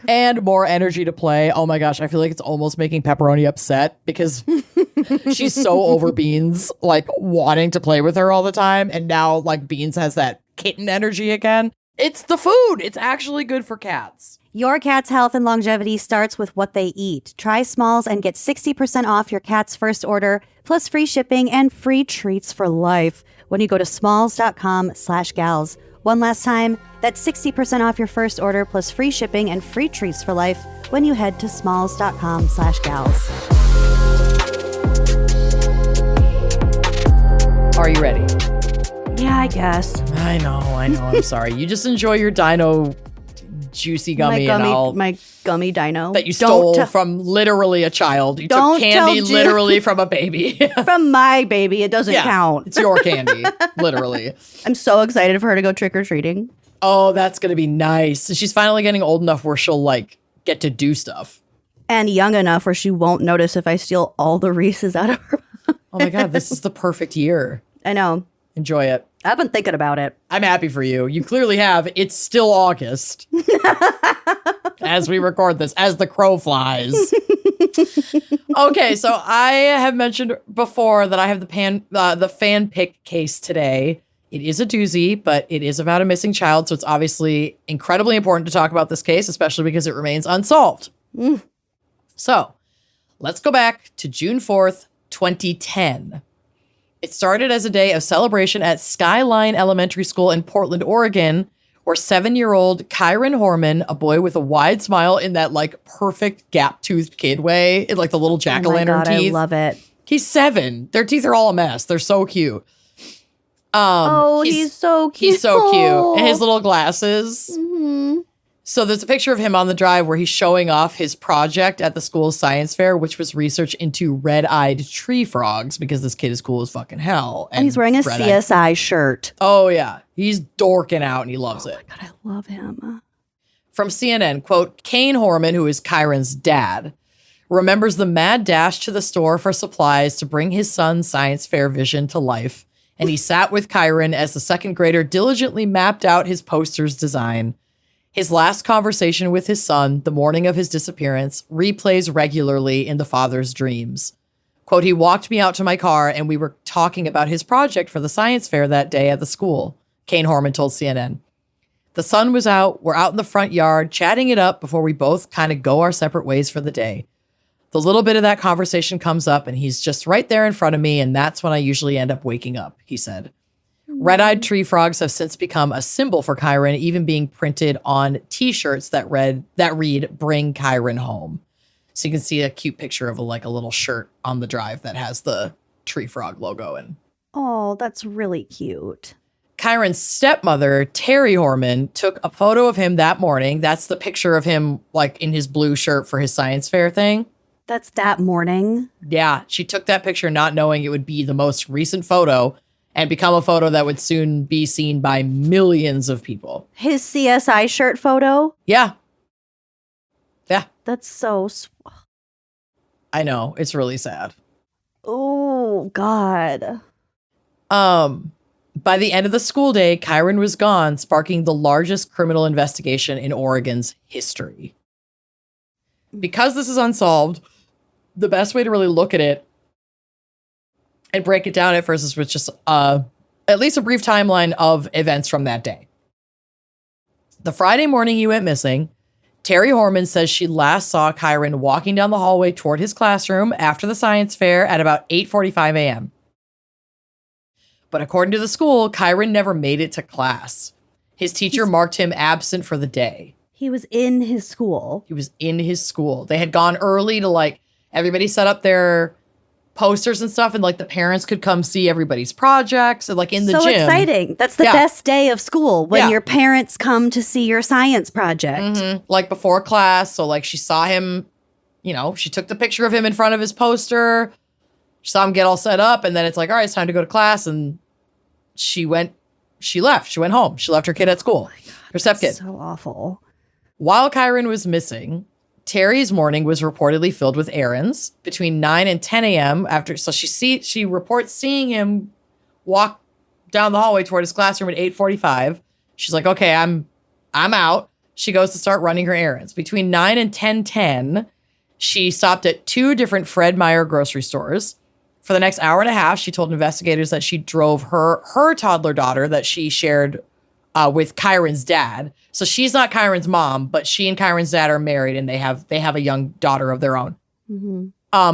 And more energy to play. Oh my gosh, I feel like it's almost making Pepperoni upset because she's so over Beans, like wanting to play with her all the time. And now like Beans has that kitten energy again. It's the food. It's actually good for cats. Your cat's health and longevity starts with what they eat. Try Smalls and get 60% off your cat's first order, plus free shipping and free treats for life when you go to smalls.com/gals. One last time, that's 60% off your first order, plus free shipping and free treats for life when you head to smalls.com/gals. Are you ready? Yeah, I guess. I know. I'm sorry. You just enjoy your dino juicy gummy, my gummy dino that you stole from literally a child. You took candy literally from a baby. From my baby. It doesn't count. It's your candy, literally. I'm so excited for her to go trick-or-treating. Oh, that's going to be nice. She's finally getting old enough where she'll like get to do stuff. And young enough where she won't notice if I steal all the Reese's out of her mouth. Oh my God, this is the perfect year. I know. Enjoy it. I've been thinking about it. I'm happy for you. You clearly have. It's still August as we record this, as the crow flies. Okay, so I have mentioned before that I have the fan pick case today. It is a doozy, but it is about a missing child, so it's obviously incredibly important to talk about this case, especially because it remains unsolved. So let's go back to June 4th, 2010. It started as a day of celebration at Skyline Elementary School in Portland, Oregon, where 7-year-old Kyron Horman, a boy with a wide smile in that like perfect gap-toothed kid way, in like the little jack-o'-lantern teeth. I love it. He's 7. Their teeth are all a mess. They're so cute. He's so cute. He's so cute. And his little glasses. Mm-hmm. So there's a picture of him on the drive where he's showing off his project at the school's science fair, which was research into red-eyed tree frogs, because this kid is cool as fucking hell. And he's wearing a CSI shirt. Oh, yeah. He's dorking out and he loves it. Oh, my God, I love him. From CNN, quote, Kyron Horman, who is Kyron's dad, remembers the mad dash to the store for supplies to bring his son's science fair vision to life. And he sat with Kyron as the second grader diligently mapped out his poster's design. His last conversation with his son, the morning of his disappearance, replays regularly in the father's dreams. Quote, he walked me out to my car and we were talking about his project for the science fair that day at the school, Kyron Horman told CNN. The sun was out, we're out in the front yard, chatting it up before we both kind of go our separate ways for the day. The little bit of that conversation comes up and he's just right there in front of me, and that's when I usually end up waking up, he said. Red-eyed tree frogs have since become a symbol for Kyron, even being printed on T-shirts that read "Bring Kyron Home." So you can see a cute picture of a little shirt on the drive that has the tree frog logo in. Oh, that's really cute. Kyron's stepmother, Terry Horman, took a photo of him that morning. That's the picture of him in his blue shirt for his science fair thing. That's that morning. Yeah, she took that picture not knowing it would be the most recent photo and become a photo that would soon be seen by millions of people. His CSI shirt photo? Yeah. Yeah. That's so... I know. It's really sad. Oh, God. By the end of the school day, Kyron was gone, sparking the largest criminal investigation in Oregon's history. Because this is unsolved, the best way to really look at it and break it down at first is with just at least a brief timeline of events from that day. The Friday morning he went missing, Terry Horman says she last saw Kyron walking down the hallway toward his classroom after the science fair at about 8:45 a.m. But according to the school, Kyron never made it to class. His teacher marked him absent for the day. He was in his school. He was in his school. They had gone early to everybody set up their posters and stuff, and the parents could come see everybody's projects and in the gym. So exciting. That's the best day of school, when your parents come to see your science project. Mm-hmm. Before class. So she saw him, she took the picture of him in front of his poster. She saw him get all set up, and then it's all right, it's time to go to class. And she left. She went home. She left her kid at school. Oh my God, her stepkid. So awful. While Kyron was missing, Terry's morning was reportedly filled with errands between 9 and 10 a.m. So she reports seeing him walk down the hallway toward his classroom at 8:45. She's like, okay, I'm out. She goes to start running her errands. Between 9 and 10:10, she stopped at 2 different Fred Meyer grocery stores. For the next hour and a half, she told investigators that she drove her toddler daughter that she shared with Kyron's dad. So she's not Kyron's mom, but she and Kyron's dad are married, and they have a young daughter of their own. Mm-hmm.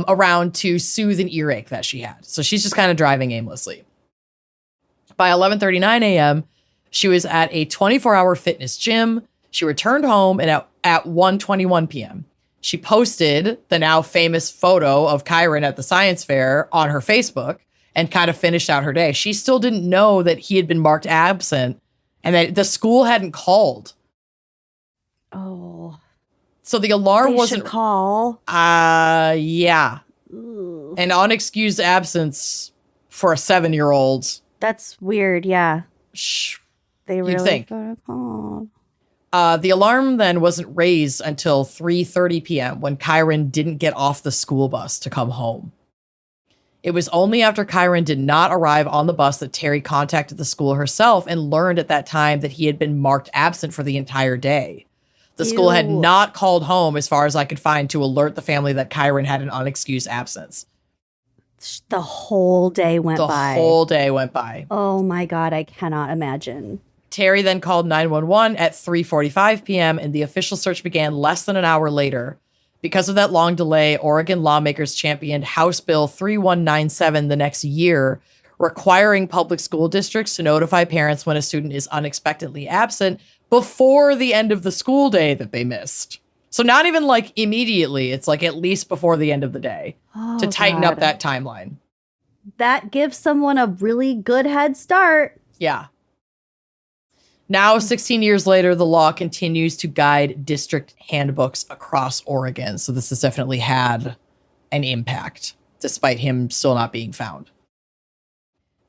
Around to soothe an earache that she had. So she's just kind of driving aimlessly. By 11:39 a.m., she was at a 24-hour fitness gym. She returned home and at 1:21 p.m. She posted the now famous photo of Kyron at the science fair on her Facebook and kind of finished out her day. She still didn't know that he had been marked absent and that the school hadn't called. Oh. So the alarm They wasn't... should call. Yeah. Ooh. An unexcused absence for a 7-year-old. That's weird, yeah. Shh. They really think. gotta call. The alarm then wasn't raised until 3:30 p.m. when Kyron didn't get off the school bus to come home. It was only after Kyron did not arrive on the bus that Terry contacted the school herself and learned at that time that he had been marked absent for the entire day. The school had not called home, as far as I could find, to alert the family that Kyron had an unexcused absence. The whole day went by. The whole day went by. Oh my God, I cannot imagine. Terry then called 911 at 3:45 p.m. and the official search began less than an hour later. Because of that long delay, Oregon lawmakers championed House Bill 3197 the next year, requiring public school districts to notify parents when a student is unexpectedly absent before the end of the school day that they missed. So not even like immediately, it's like at least before the end of the day to tighten up that timeline. That gives someone a really good head start. Yeah. Now, 16 years later, the law continues to guide district handbooks across Oregon. So this has definitely had an impact, despite him still not being found.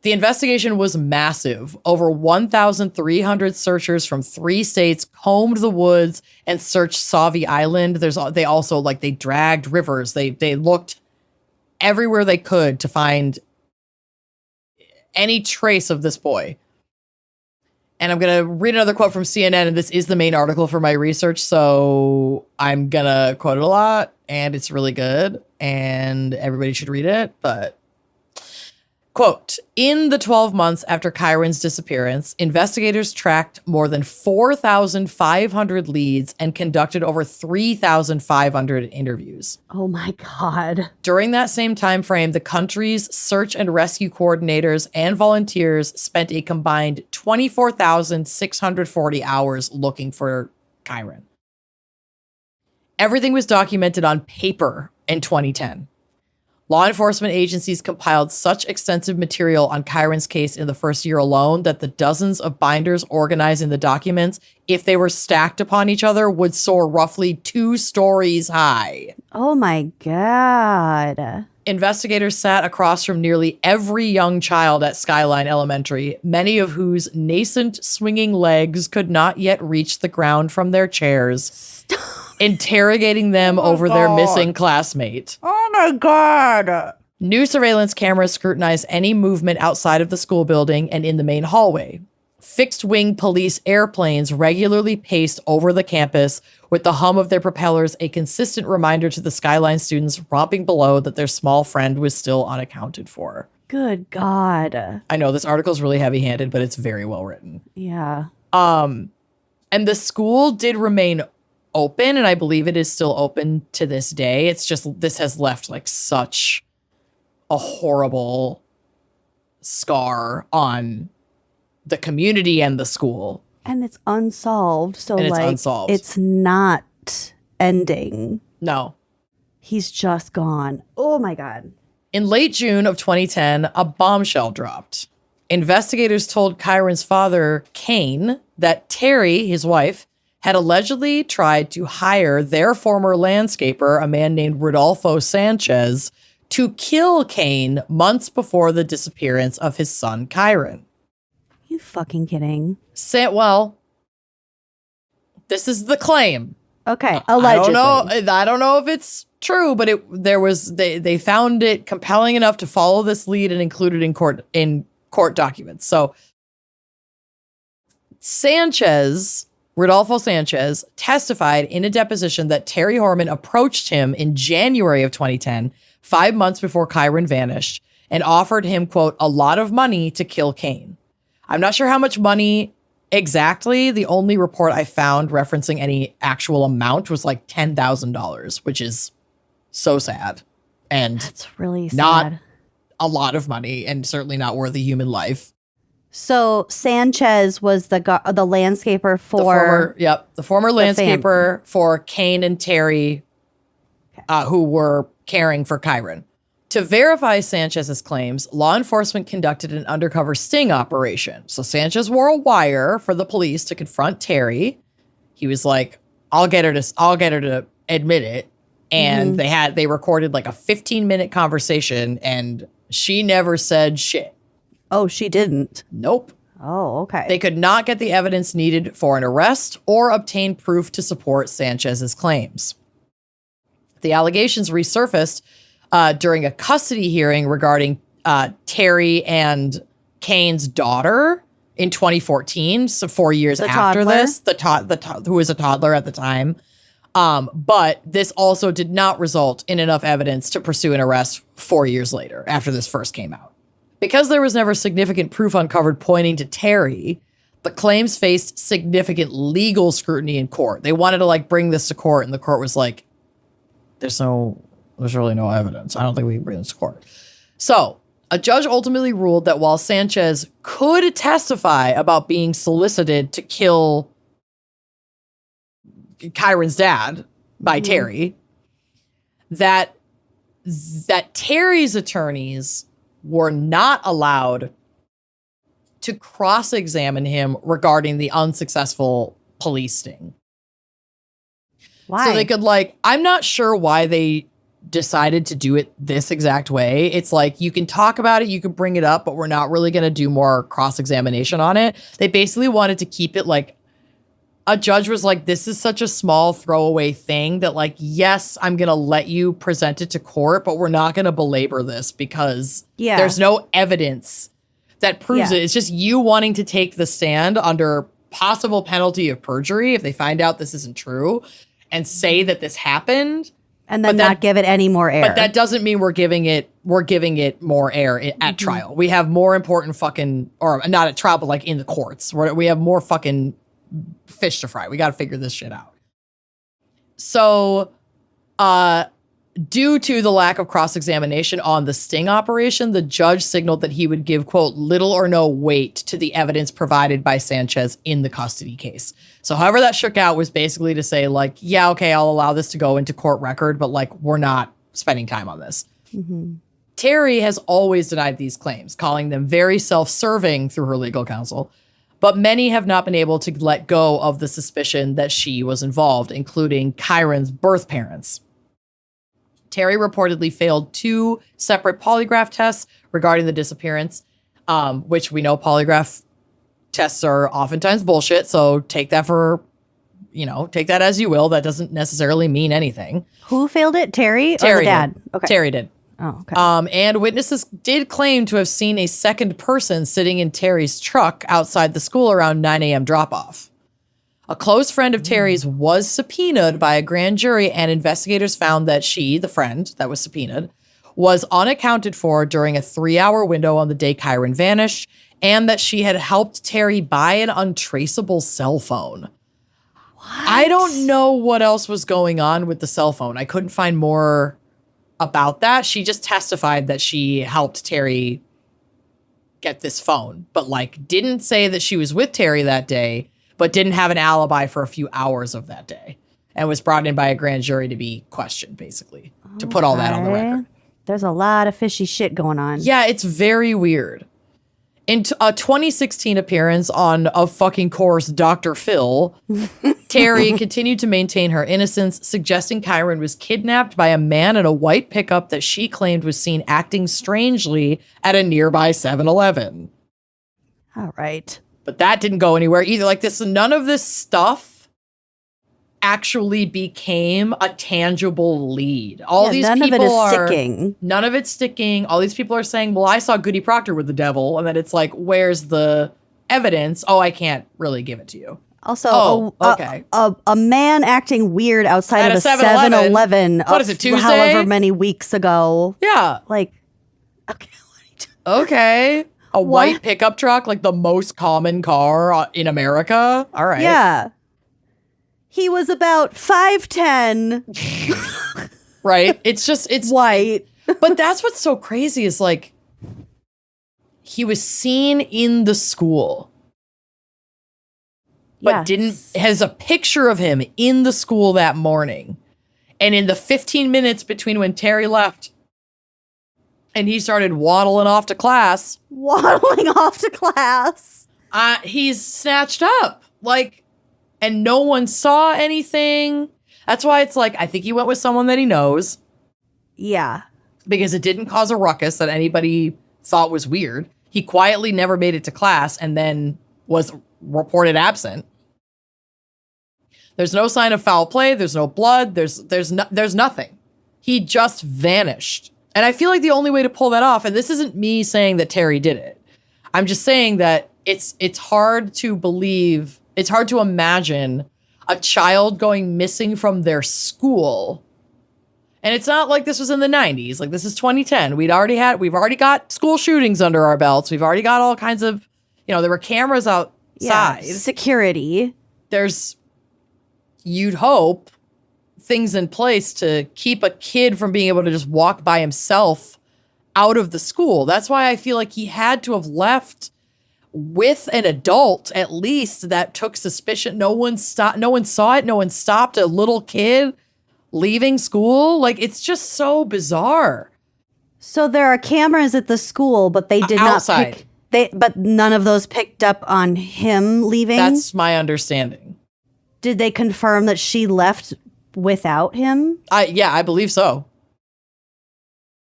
The investigation was massive. Over 1,300 searchers from 3 states combed the woods and searched Sauvie Island. They also they dragged rivers. They looked everywhere they could to find any trace of this boy. And I'm going to read another quote from CNN, and this is the main article for my research, so I'm going to quote it a lot, and it's really good, and everybody should read it, but... Quote, in the 12 months after Kyron's disappearance, investigators tracked more than 4,500 leads and conducted over 3,500 interviews. Oh my God. During that same time frame, the country's search and rescue coordinators and volunteers spent a combined 24,640 hours looking for Kyron. Everything was documented on paper in 2010. Law enforcement agencies compiled such extensive material on Kyron's case in the first year alone that the dozens of binders organizing the documents, if they were stacked upon each other, would soar roughly 2 stories high. Oh my God. Investigators sat across from nearly every young child at Skyline Elementary, many of whose nascent swinging legs could not yet reach the ground from their chairs, interrogating them over their missing classmate. Oh my God. New surveillance cameras scrutinized any movement outside of the school building and in the main hallway. Fixed-wing police airplanes regularly paced over the campus, with the hum of their propellers a consistent reminder to the Skyline students romping below that their small friend was still unaccounted for. Good God. I know this article is really heavy-handed, but it's very well written. Yeah. And the school did remain open, and I believe it is still open to this day. It's just this has left such a horrible scar on the community and the school. And it's unsolved. So and it's unsolved. It's not ending. No. He's just gone. Oh my God. In late June of 2010, a bombshell dropped. Investigators told Kyron's father, Kane, that Terry, his wife, had allegedly tried to hire their former landscaper, a man named Rodolfo Sanchez, to kill Kane months before the disappearance of his son, Kyron. You fucking kidding? Well, this is the claim. Okay, allegedly. I don't know if it's true, but they found it compelling enough to follow this lead and include it in court documents. So Rodolfo Sanchez testified in a deposition that Terry Horman approached him in January of 2010, 5 months before Kyron vanished, and offered him, quote, a lot of money to kill Kane. I'm not sure how much money exactly. The only report I found referencing any actual amount was $10,000, which is so sad. And that's really sad. Not a lot of money, and certainly not worth a human life. So Sanchez was the landscaper for the former landscaper for Kane and Terry, who were caring for Kyron. To verify Sanchez's claims, law enforcement conducted an undercover sting operation. So Sanchez wore a wire for the police to confront Terry. He was like, I'll get her to admit it. And they recorded like a 15-minute conversation, and she never said shit. Oh, she didn't. Nope. Oh, okay. They could not get the evidence needed for an arrest or obtain proof to support Sanchez's claims. The allegations resurfaced during a custody hearing regarding Terry and Kane's daughter in 2014, so 4 years after this, who was a toddler at the time. But this also did not result in enough evidence to pursue an arrest 4 years later, after this first came out. Because there was never significant proof uncovered pointing to Terry, the claims faced significant legal scrutiny in court. They wanted to like bring this to court, and the court was like, there's really no evidence. I don't think we can bring this to court. So a judge ultimately ruled that while Sanchez could testify about being solicited to kill Kyron's dad by Terry, that Terry's attorneys were not allowed to cross-examine him regarding the unsuccessful police sting. Why? So they could I'm not sure why they decided to do it this exact way. It's like, you can talk about it, you can bring it up, but we're not really going to do more cross-examination on it. They basically wanted to keep it a judge was like, this is such a small throwaway thing that yes, I'm going to let you present it to court, but we're not going to belabor this because there's no evidence that proves it. It's just you wanting to take the stand under possible penalty of perjury if they find out this isn't true and say that this happened. And then not give it any more air. But that doesn't mean we're giving it more air at trial. We have more important or not at trial, but in the courts. We have more fucking fish to fry. We got to figure this shit out. So, due to the lack of cross-examination on the sting operation, the judge signaled that he would give, quote, little or no weight to the evidence provided by Sanchez in the custody case. So however that shook out was basically to say yeah, okay, I'll allow this to go into court record, but we're not spending time on this. Terry has always denied these claims, calling them very self-serving through her legal counsel. But many have not been able to let go of the suspicion that she was involved, including Kyron's birth parents. Terry reportedly failed 2 separate polygraph tests regarding the disappearance, which we know polygraph tests are oftentimes bullshit. So take that as you will. That doesn't necessarily mean anything. Who failed it? Terry or Terry the dad? Did. Okay. Terry did. Oh, okay. And witnesses did claim to have seen a second person sitting in Terry's truck outside the school around 9 a.m. drop-off. A close friend of Terry's was subpoenaed by a grand jury, and investigators found that she, the friend that was subpoenaed, was unaccounted for during a 3-hour window on the day Kyron vanished, and that she had helped Terry buy an untraceable cell phone. I don't know what else was going on with the cell phone. I couldn't find more about that. She just testified that she helped Terry get this phone, but didn't say that she was with Terry that day, but didn't have an alibi for a few hours of that day, and was brought in by a grand jury to be questioned, basically, to put all that on the record. There's a lot of fishy shit going on. Yeah, it's very weird. In a 2016 appearance on, of fucking course, Dr. Phil, Terry continued to maintain her innocence, suggesting Kyron was kidnapped by a man in a white pickup that she claimed was seen acting strangely at a nearby 7-Eleven. All right. But that didn't go anywhere either. None of this stuff actually became a tangible lead. None of it is sticking. None of it's sticking. All these people are saying, well, I saw Goody Proctor with the devil. And then it's where's the evidence? Oh, I can't really give it to you. Also, okay. A man acting weird outside At of a 7-Eleven. What is it, Tuesday? However many weeks ago. Yeah. Okay. A white pickup truck, the most common car in America. All right. Yeah. He was about 5'10". Right. It's white. But that's what's so crazy is he was seen in the school, but has a picture of him in the school that morning. And in the 15 minutes between when Terry left and he started waddling off to class. Waddling off to class. He's snatched up. and no one saw anything. That's why it's like, I think he went with someone that he knows. Yeah. Because it didn't cause a ruckus that anybody thought was weird. He quietly never made it to class and then was reported absent. There's no sign of foul play. There's no blood. There's nothing. He just vanished. And I feel like the only way to pull that off, and this isn't me saying that Terry did it. I'm just saying that it's hard to believe, it's hard to imagine a child going missing from their school. And it's not like this was in the 90s. Like, this is 2010. We've already got school shootings under our belts. We've already got all kinds of, there were cameras outside. Yeah, security. You'd hope, things in place to keep a kid from being able to just walk by himself out of the school. That's why I feel like he had to have left with an adult, at least, that took suspicion. No one saw it. No one stopped a little kid leaving school. Like, it's just so bizarre. So there are cameras at the school, but they did outside. But none of those picked up on him leaving? That's my understanding. Did they confirm that she left without him? Yeah, I believe so.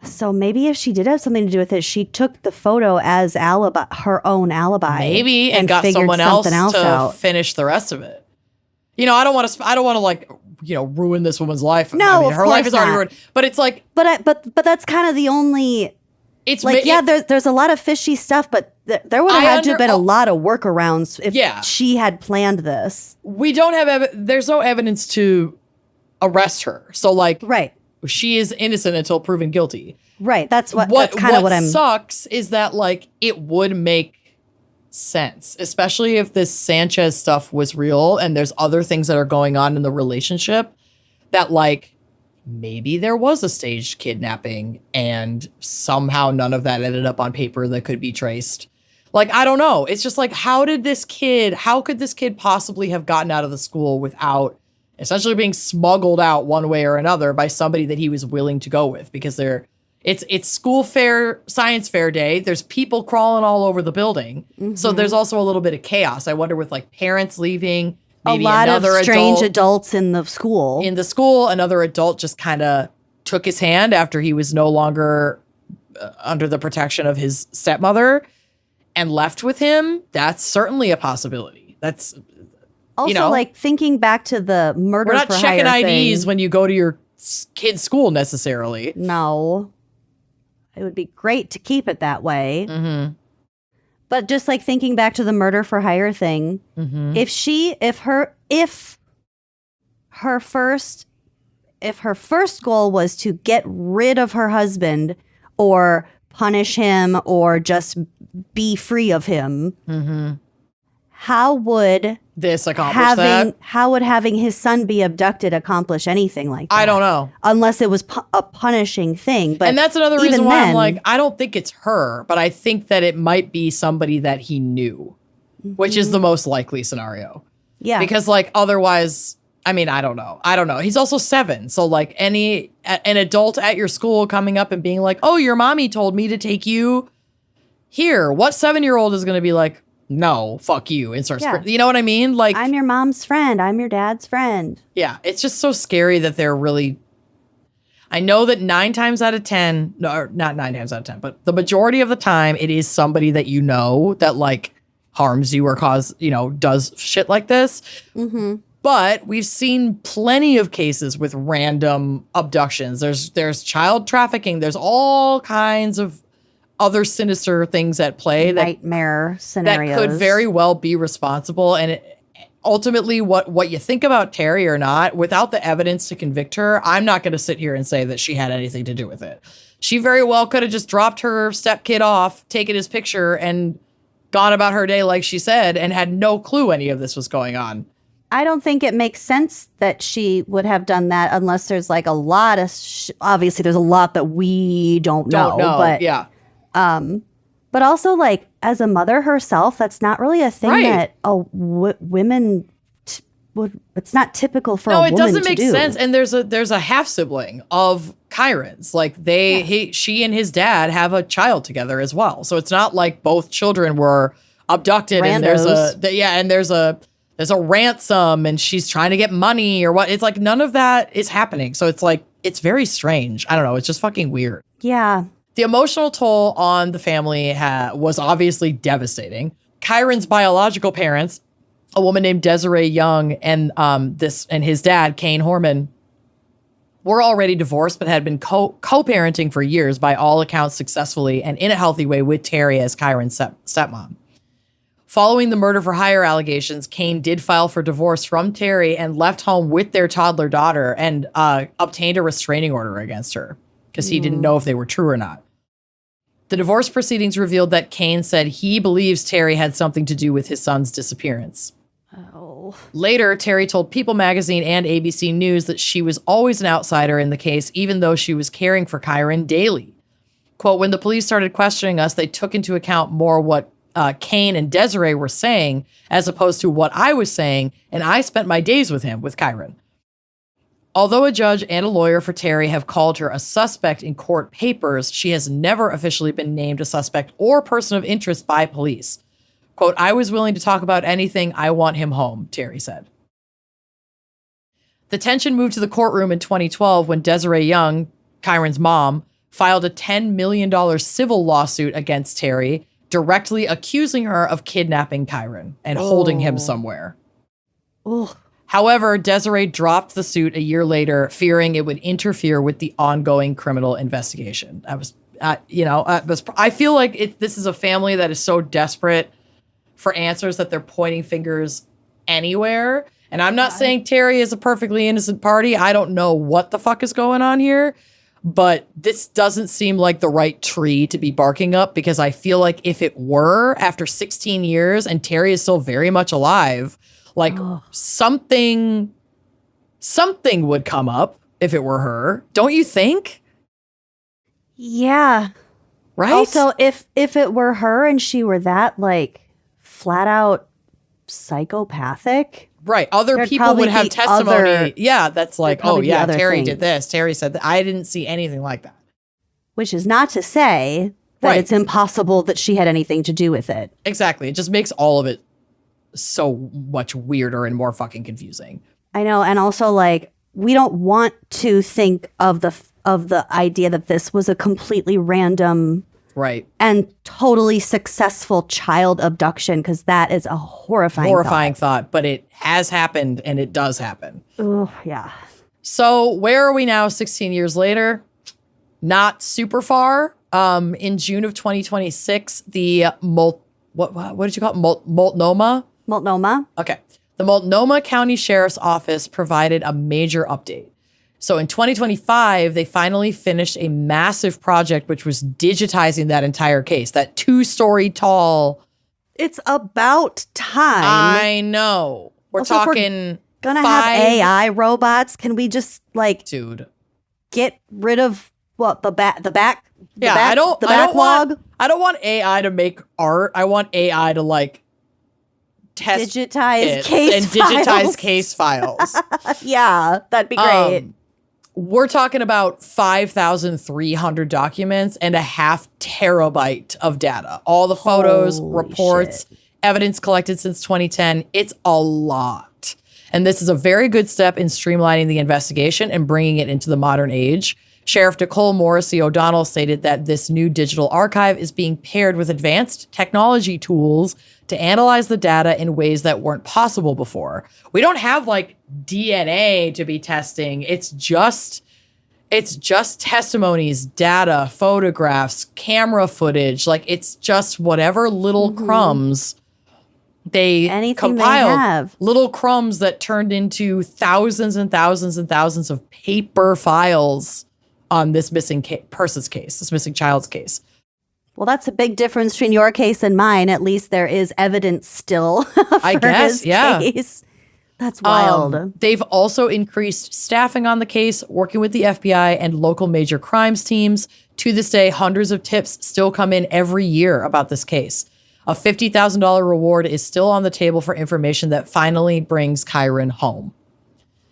So maybe if she did have something to do with it, she took the photo as her own alibi. Maybe, and got someone else to finish the rest of it. I don't want to like, ruin this woman's life. No, I mean, her life is already ruined. But it's like, but that's kind of the only. It's like, there's a lot of fishy stuff, but there would have had to have been a lot of workarounds if she had planned this. We don't have there's no evidence to arrest her. So like, right. She is innocent until proven guilty. Right. That's kind of what I'm. What sucks is that like it would make sense, especially if this Sanchez stuff was real and there's other things that are going on in the relationship that like maybe there was a staged kidnapping and somehow none of that ended up on paper that could be traced. Like, I don't know. It's just like, how could this kid possibly have gotten out of the school without essentially being smuggled out one way or another by somebody that he was willing to go with? Because it's school fair, science fair day. There's people crawling all over the building. Mm-hmm. So there's also a little bit of chaos. I wonder with like parents leaving, maybe a lot of strange adults in the school. Another adult just kind of took his hand after he was no longer under the protection of his stepmother and left with him. That's certainly a possibility. That's also like thinking back to the murder. We're not for checking hire IDs thing. when you go to your kid's school necessarily. No, it would be great to keep it that way. Mm-hmm. But just like thinking back to the murder for hire thing, mm-hmm. if her first goal was to get rid of her husband or punish him or just be free of him, mm-hmm. how would this accomplish that? How would having his son be abducted accomplish anything like that? I don't know. Unless it was a punishing thing. But and that's another reason why I'm like, I don't think it's her, but I think that it might be somebody that he knew, mm-hmm. which is the most likely scenario. Yeah. Because like otherwise, I mean, I don't know. He's also 7. So like an adult at your school coming up and being like, oh, your mommy told me to take you here. What 7-year-old is going to be like, no, fuck you, and starts, you know what I mean? Like, I'm your mom's friend. I'm your dad's friend. Yeah, it's just so scary that they're really. I know that 9 times out of 10, no, not 9 times out of 10, but the majority of the time, it is somebody that you know that like harms you or does shit like this. Mm-hmm. But we've seen plenty of cases with random abductions. There's child trafficking. There's all kinds of other sinister things at play, nightmare scenarios that could very well be responsible. And ultimately, what you think about Terry or not, without the evidence to convict her, I'm not going to sit here and say that she had anything to do with it. She very well could have just dropped her stepkid off, taken his picture, and gone about her day like she said, and had no clue any of this was going on. I don't think it makes sense that she would have done that unless there's like a lot of obviously there's a lot that we don't know. But yeah. But also, like, as a mother herself, that's not really a thing that women would. It's not typical for a woman to do. No, it doesn't make sense. And there's a half sibling of Kyron's. Like she and his dad have a child together as well. So it's not like both children were abducted. Randos. And there's there's a ransom and she's trying to get money or what. It's like none of that is happening. So it's like, it's very strange. I don't know. It's just fucking weird. Yeah. The emotional toll on the family was obviously devastating. Kyron's biological parents, a woman named Desiree Young and his dad, Kyron Horman, were already divorced but had been co-parenting for years, by all accounts successfully and in a healthy way, with Terry as Kyron's stepmom. Following the murder for hire allegations, Kane did file for divorce from Terry and left home with their toddler daughter and obtained a restraining order against her because he didn't know if they were true or not. The divorce proceedings revealed that Kane said he believes Terry had something to do with his son's disappearance. Oh. Later, Terry told People magazine and ABC News that she was always an outsider in the case, even though she was caring for Kyron daily. Quote, when the police started questioning us, they took into account more what Kane and Desiree were saying as opposed to what I was saying, and I spent my days with him, with Kyron. Although a judge and a lawyer for Terry have called her a suspect in court papers, she has never officially been named a suspect or person of interest by police. Quote, I was willing to talk about anything. I want him home, Terry said. The tension moved to the courtroom in 2012 when Desiree Young, Kyron's mom, filed a $10 million civil lawsuit against Terry, directly accusing her of kidnapping Kyron and holding him somewhere. Oh. However, Desiree dropped the suit a year later, fearing it would interfere with the ongoing criminal investigation. I feel like this is a family that is so desperate for answers that they're pointing fingers anywhere. And I'm not saying Terry is a perfectly innocent party. I don't know what the fuck is going on here, but this doesn't seem like the right tree to be barking up, because I feel like if it were, after 16 years and Terry is still very much alive, like something would come up if it were her. Don't you think? Yeah. Right? Also, if it were her and she were that like flat out psychopathic, right. Other there'd people probably would have be testimony. That's like, oh probably be yeah, other Terry things. did this. Terry said that. I didn't see anything like that. which is not to say that Right. it's impossible that she had anything to do with it. Exactly. It just makes all of it so much weirder and more fucking confusing. I know, and also like we don't want to think of the idea that this was a completely random Right. and totally successful child abduction, because that is a horrifying thought, but it has happened and it does happen. Oh, yeah. So where are we now 16 years later? Not super far. In June of 2026, the what did you call it? Multnomah? Multnomah. Okay. The Multnomah County Sheriff's Office provided a major update. So in 2025, they finally finished a massive project, which was digitizing that entire case, that 2-story tall. It's about time. I know. We're Also, if we're talking gonna 5 have AI robots. Can we just like Dude. get rid of what the backlog? I don't want AI to make art. I want AI to like test digitize it case and files. digitize case files. Yeah, that'd be great. We're talking about 5,300 documents and a 0.5 terabyte of data. All the photos, Holy reports, shit. evidence collected since 2010. It's a lot. And this is a very good step in streamlining the investigation and bringing it into the modern age. Sheriff Nicole Morrissey O'Donnell stated that this new digital archive is being paired with advanced technology tools to analyze the data in ways that weren't possible before. We don't have like DNA to be testing. It's just testimonies, data, photographs, camera footage. Like it's just whatever little crumbs they Anything they compiled, have. little crumbs that turned into thousands and thousands and thousands of paper files on this missing person's case, this missing child's case. Well, that's a big difference between your case and mine. At least there is evidence still for I guess, his yeah. case. That's wild. They've also increased staffing on the case, working with the FBI and local major crimes teams. To this day, hundreds of tips still come in every year about this case. A $50,000 reward is still on the table for information that finally brings Kyron home.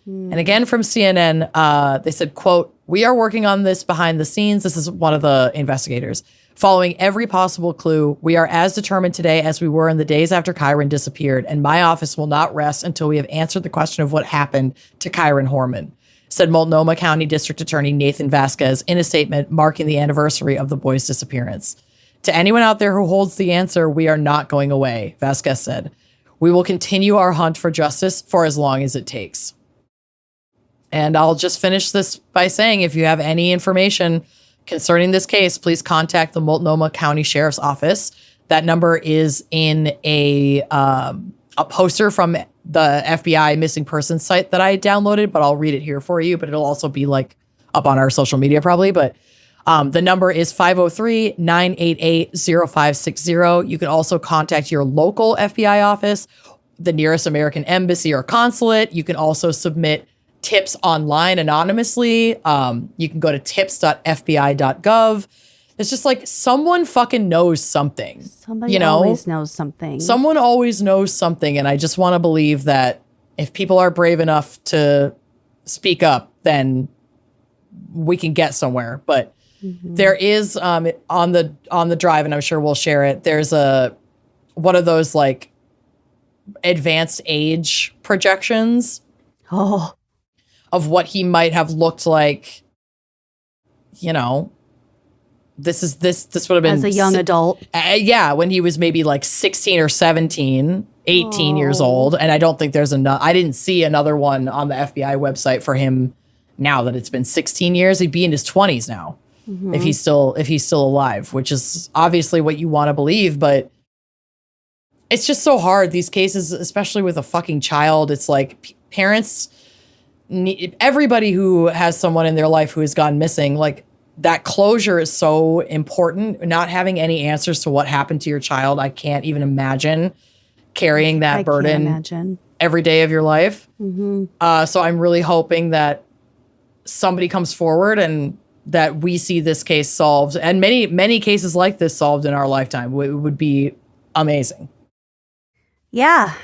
And again, from CNN, they said, quote, "We are working on this behind the scenes." This is one of the investigators. Following every possible clue, we are as determined today as we were in the days after Kyron disappeared, and my office will not rest until we have answered the question of what happened to Kyron Horman, said Multnomah County District Attorney Nathan Vasquez in a statement marking the anniversary of the boy's disappearance. To anyone out there who holds the answer, we are not going away, Vasquez said. We will continue our hunt for justice for as long as it takes. And I'll just finish this by saying, if you have any information concerning this case, please contact the Multnomah County Sheriff's Office. That number is in a poster from the FBI missing persons site that I downloaded, but I'll read it here for you. But it'll also be like up on our social media probably. But the number is 503-988-0560. You can also contact your local FBI office, the nearest American embassy or consulate. You can also submit tips online anonymously. You can go to tips.fbi.gov. It's just like someone fucking knows something. Somebody always knows something. Someone always knows something. And I just want to believe that if people are brave enough to speak up, then we can get somewhere. But there is on the drive, and I'm sure we'll share it, there's one of those like advanced age projections. Oh. Of what he might have looked like, you know, this would have been as a young adult. Yeah, when he was maybe like 16 or 17, 18 years old. And I don't think I didn't see another one on the FBI website for him now that it's been 16 years. He'd be in his 20s now if he's still alive, which is obviously what you want to believe. But it's just so hard. These cases, especially with a fucking child, it's like parents... Everybody who has someone in their life who has gone missing, like that closure is so important. Not having any answers to what happened to your child, I can't even imagine carrying that burden every day of your life. So I'm really hoping that somebody comes forward and that we see this case solved, and many cases like this solved in our lifetime. It would be amazing. Yeah.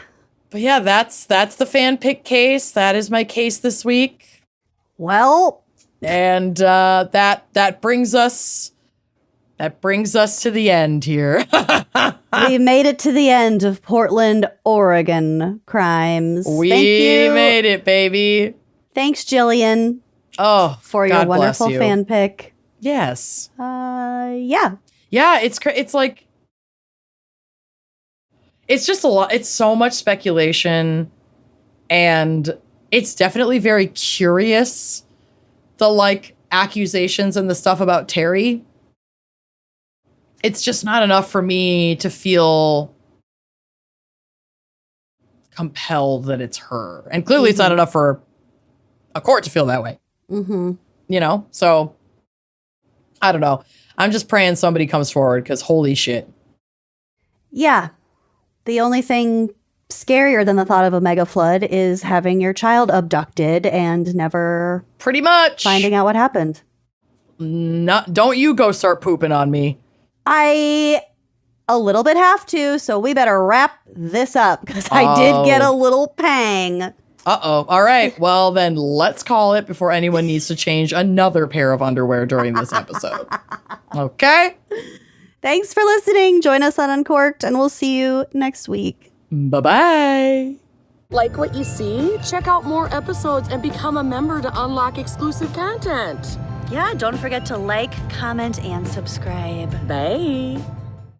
But yeah, that's the fan pick case. That is my case this week. Well, and that brings us to the end here. we made it to the end of Portland, Oregon crimes. We made it, baby. Thanks, Jillian. Oh, for God your wonderful bless you. fan pick. Yes. Yeah. Yeah, it's like. It's just a lot. It's so much speculation, and it's definitely very curious. The like accusations and the stuff about Terry. It's just not enough for me to feel compelled that it's her. And clearly it's not enough for a court to feel that way. You know? So, I don't know. I'm just praying somebody comes forward because holy shit. Yeah. The only thing scarier than the thought of a mega flood is having your child abducted and never pretty much finding out what happened. Don't you go start pooping on me. I a little bit have to, so we better wrap this up because I did get a little pang. Uh-oh. All right. Well, then let's call it before anyone needs to change another pair of underwear during this episode. Okay? Thanks for listening. Join us on Uncorked, and we'll see you next week. Bye-bye. Like what you see? Check out more episodes and become a member to unlock exclusive content. Yeah, don't forget to like, comment, and subscribe. Bye.